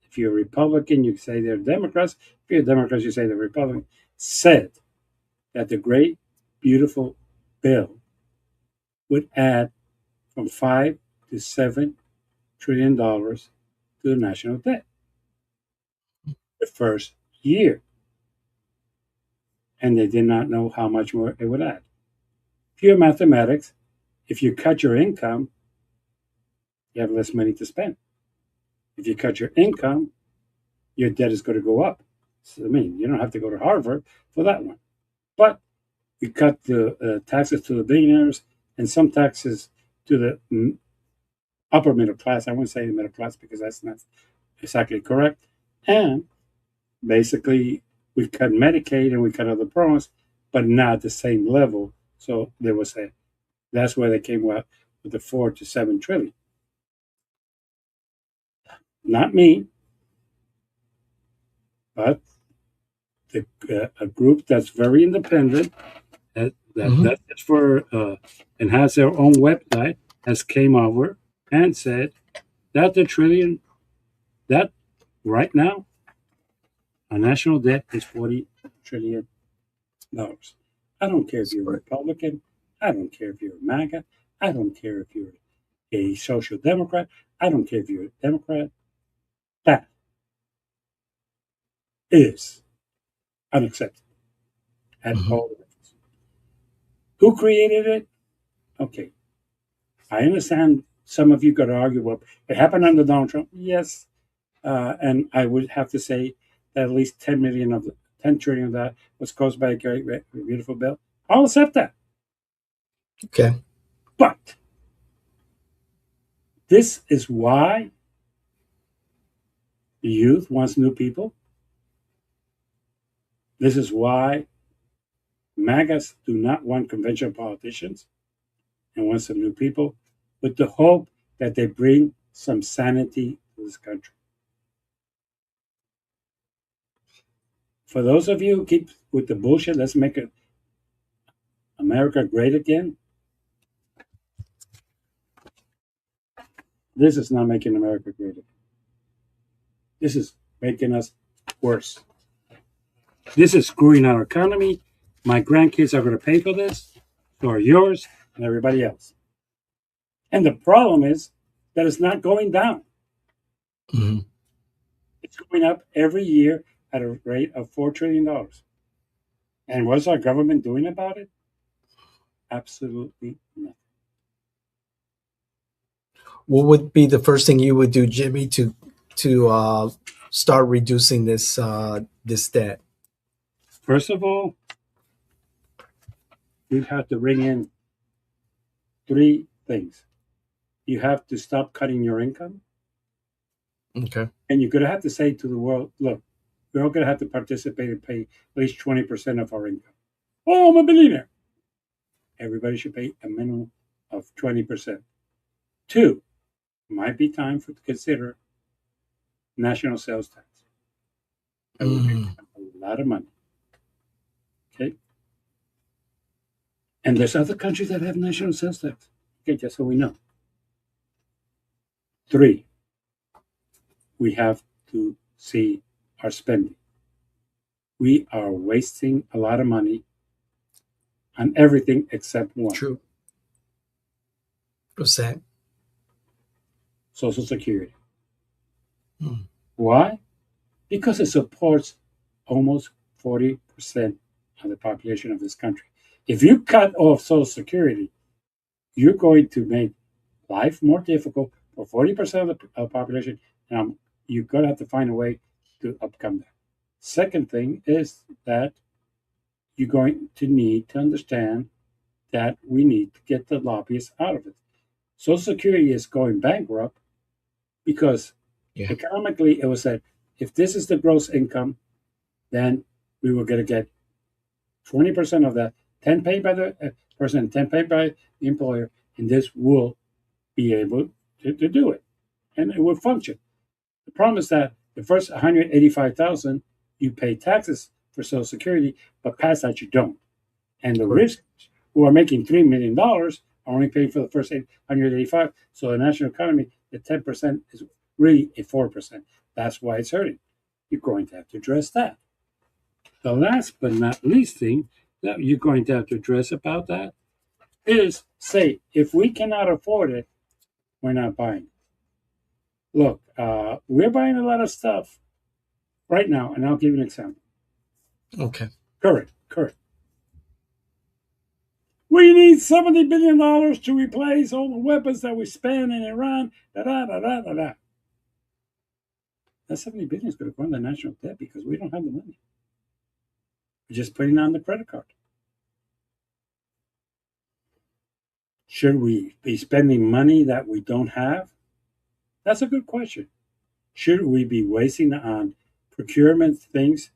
If you're a Republican, you say they're Democrats. If you're Democrats, you say they're Republican. Said that the great, beautiful bill would add from $5 to $7 trillion to the national debt the first year. And they did not know how much more it would add. Pure mathematics, if you cut your income, you have less money to spend. If you cut your income, your debt is going to go up. So, I mean, you don't have to go to Harvard for that one. But you cut the taxes to the billionaires and some taxes to the upper middle class. I wouldn't say the middle class because that's not exactly correct. And basically, we cut Medicaid and we cut other programs, but not at the same level. So there was that's where they came up with the 4 to 7 trillion. Not me, but a group that's very independent that's for and has their own website has came over and said that the trillion that right now our national debt is $40 trillion. I don't care if you're a Republican. I don't care if you're a MAGA. I don't care if you're a social democrat. I don't care if you're a Democrat. That is unacceptable at all levels. Who created it? Okay. I understand some of you got to argue, well, it happened under Donald Trump. Yes. And I would have to say that at least 10 million of the 10 trillion of that was caused by a great, beautiful bill. I'll accept that. Okay. But this is why the youth wants new people. This is why MAGAs do not want conventional politicians and want some new people with the hope that they bring some sanity to this country. For those of you who keep with the bullshit, let's make America great again. This is not making America great again. This is making us worse. This is screwing our economy. My grandkids are going to pay for this, so are yours and everybody else. And the problem is that it's not going down. Mm-hmm. It's going up every year at a rate of $4 trillion. And what's our government doing about it? Absolutely nothing. What would be the first thing you would do, Jimmy, to start reducing this debt? First of all, you have to bring in three things. You have to stop cutting your income. Okay. And you're going to have to say to the world, look, we're all going to have to participate and pay at least 20% of our income. Oh, I'm a billionaire. Everybody should pay a minimum of 20%. Two, might be time to consider national sales tax. That would make a lot of money. Okay. And there's other countries that have national sales tax. Okay, just so we know. Three, we have to see our spending. We are wasting a lot of money on everything except one. True. What's that? Social Security. Why? Because it supports almost 40% of the population of this country. If you cut off Social Security, you're going to make life more difficult for 40% of the population, and you're going to have to find a way to overcome that. Second thing is that you're going to need to understand that we need to get the lobbyists out of it. Social Security is going bankrupt because economically it was said, if this is the gross income, then we were going to get 20% of that, 10 paid by the person, 10 paid by the employer, and this will be able to do it. And it will function. The problem is that the first 185,000, you pay taxes for Social Security, but past that you don't. And the rich who are making $3 million are only paying for the first 185. So the national economy, the 10% is really a 4%. That's why it's hurting. You're going to have to address that. The last but not least thing that you're going to have to address about that is say, if we cannot afford it, we're not buying it. Look, we're buying a lot of stuff right now, and I'll give you an example. Okay. Correct. We need $70 billion to replace all the weapons that we spend in Iran. That $70 billion is going to fund the national debt because we don't have the money. We're just putting it on the credit card. Should we be spending money that we don't have? That's a good question. Should we be wasting on procurement things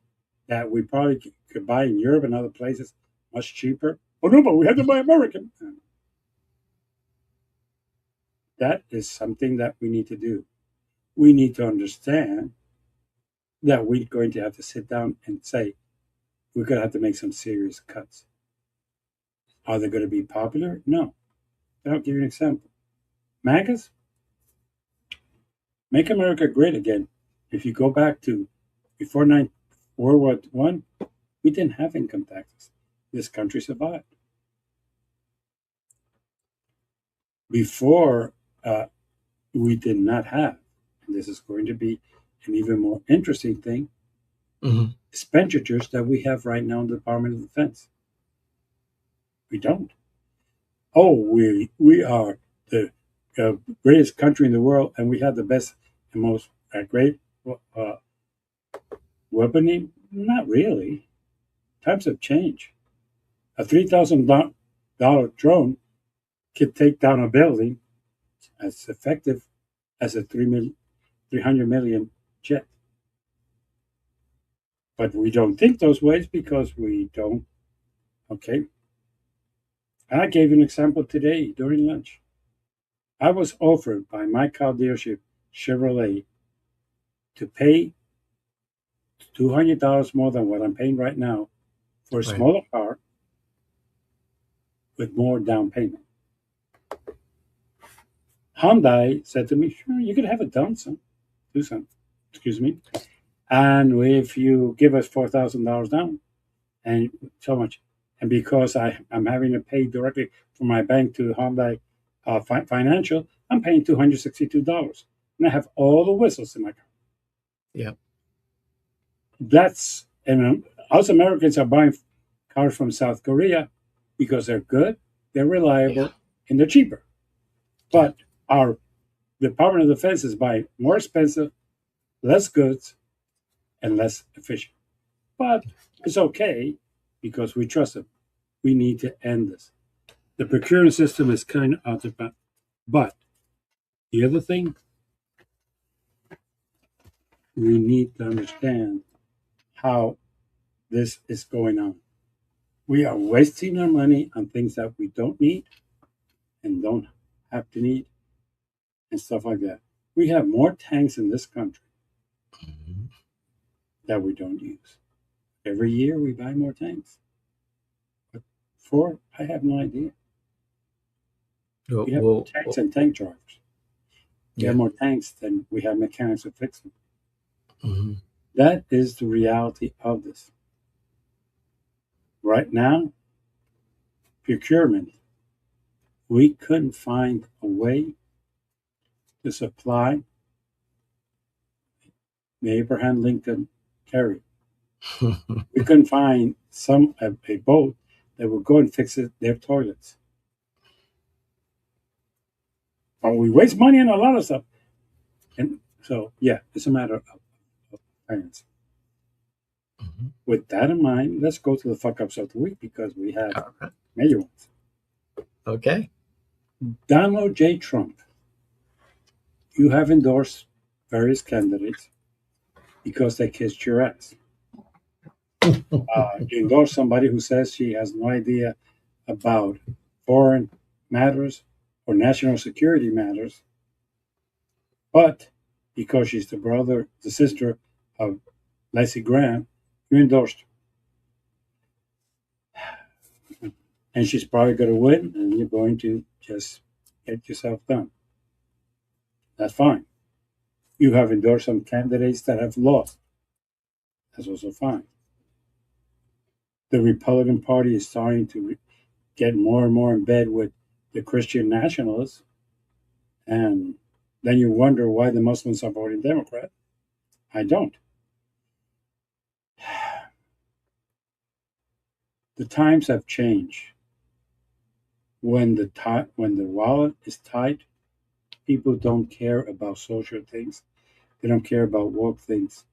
that we probably could buy in Europe and other places much cheaper? Oh, no, but we have to buy American. That is something that we need to do. We need to understand that we're going to have to sit down and say, we're going to have to make some serious cuts. Are they going to be popular? No. I'll give you an example. MAGAs, Make America Great Again. If you go back to before World War I, we didn't have income taxes. This country survived. Before, we did not have, and this is going to be an even more interesting thing, expenditures that we have right now in the Department of Defense. We don't. Oh, we are the greatest country in the world, and we have the best and most great weaponry? Not really. Times have changed. A $3,000 drone could take down a building as effective as a 300 million jet. But we don't think those ways because we don't. Okay. And I gave an example today during lunch. I was offered by my car dealership, Chevrolet, to pay $200 more than what I'm paying right now for a smaller car with more down payment. Hyundai said to me, sure, you could have it done, son. Do something. Excuse me. And if you give us $4,000 down and so much, and because I'm having to pay directly from my bank to Hyundai Financial, I'm paying $262. And I have all the whistles in my car. Yeah. And us Americans are buying cars from South Korea because they're good, they're reliable, Yeah. and they're cheaper. But our Department of Defense is buying more expensive, less goods, and less efficient. But it's okay because we trust them. We need to end this. The procurement system is kind of out of balance. But the other thing, we need to understand how this is going on. We are wasting our money on things that we don't need and don't have to need and stuff like that. We have more tanks in this country that we don't use. Every year we buy more tanks. But for, I have no idea. We have more tanks and tank drivers. We have more tanks than we have mechanics to fix them. Mm-hmm. That is the reality of this. Right now, procurement, we couldn't find a way to supply the Abraham Lincoln carrier. We couldn't find a boat that would go and fix their toilets. But we waste money on a lot of stuff. And so, yeah, it's a matter of finance. Mm-hmm. With that in mind, let's go to the fuck ups of the week because we have major ones. Okay. Donald J. Trump, you have endorsed various candidates because they kissed your ass. You endorse somebody who says she has no idea about foreign matters or national security matters, but because she's the sister of Lindsey Graham, you endorsed her. And she's probably going to win, and you're going to just get yourself done. That's fine. You have endorsed some candidates that have lost. That's also fine. The Republican Party is starting to get more and more in bed with the Christian nationalists. And then you wonder why the Muslims are voting Democrat. I don't. The times have changed. When the wallet is tight, people don't care about social things. They don't care about woke things.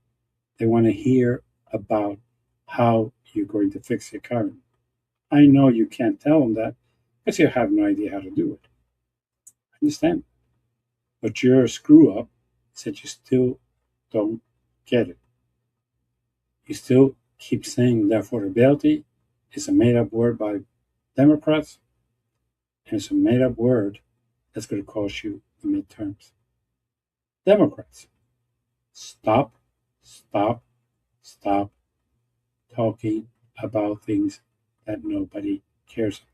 They want to hear about how you're going to fix the economy. I know you can't tell them that because you have no idea how to do it. I understand. But you're a screw up that you still don't get it. You still keep saying that affordability is a made up word by Democrats, and it's a made up word that's going to cost you the midterms. Democrats, stop talking about things that nobody cares about.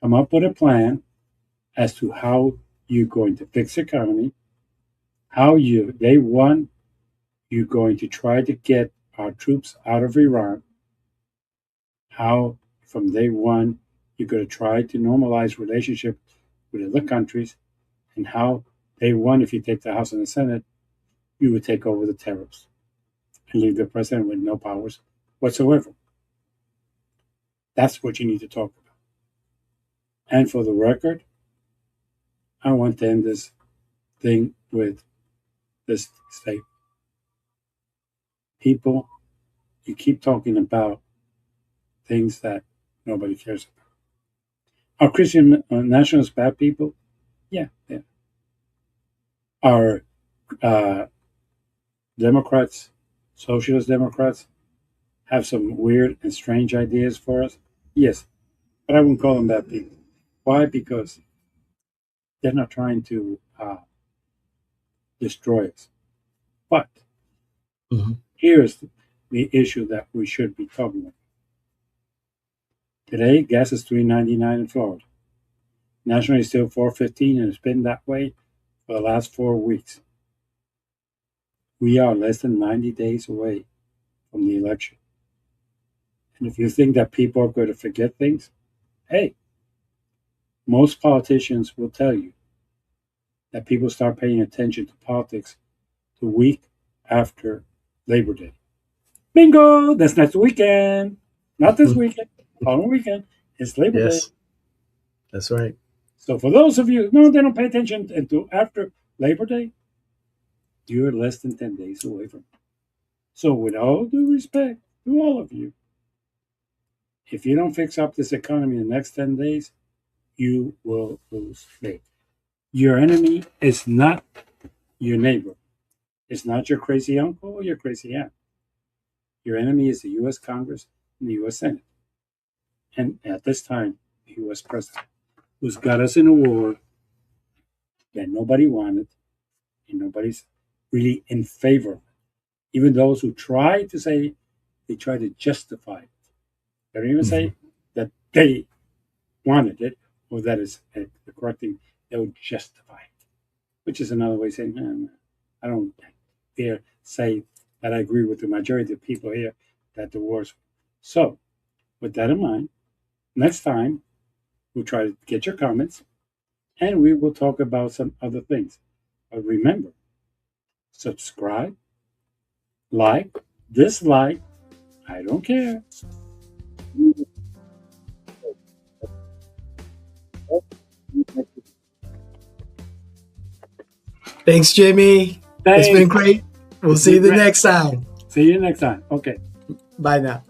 Come up with a plan as to how you're going to fix the economy, day one, you're going to try to get our troops out of Iran, how from day one you're going to try to normalize relationship with other countries, and how day one, if you take the House and the Senate, you would take over the tariffs and leave the president with no powers whatsoever. That's what you need to talk about. And for the record, I want to end this thing with this statement. People, you keep talking about things that nobody cares about. Are Christian nationalists bad people? Yeah. Are Democrats, socialist Democrats, have some weird and strange ideas for us? Yes. But I wouldn't call them bad people. Why? Because they're not trying to destroy us. But here's the issue that we should be talking about. Today, gas is $3.99 in Florida. Nationally, it's still $4.15, and it's been that way for the last 4 weeks. We are less than 90 days away from the election. And if you think that people are going to forget things, hey, most politicians will tell you that people start paying attention to politics the week after Labor Day. Bingo! That's next weekend. Not this weekend. Following weekend is Labor Day. Yes, that's right. So for those of you, no, they don't pay attention until after Labor Day. You're less than 10 days away from it. So with all due respect to all of you, if you don't fix up this economy in the next 10 days, you will lose faith. Your enemy is not your neighbor. It's not your crazy uncle or your crazy aunt. Your enemy is the U.S. Congress and the U.S. Senate. And at this time, the U.S. President, who's got us in a war that nobody wanted and nobody's really in favor of it. Even those who try to say, they try to justify it. They don't even say that they wanted it or that is the correct thing. They would justify it, which is another way of saying, I don't dare say that I agree with the majority of people here that the war's. So, with that in mind, next time we'll try to get your comments and we will talk about some other things. But remember, subscribe, like, dislike, I don't care. Thanks, Jimmy. Thanks. It's been great. We'll see you the next time. See you next time. Okay. Bye now.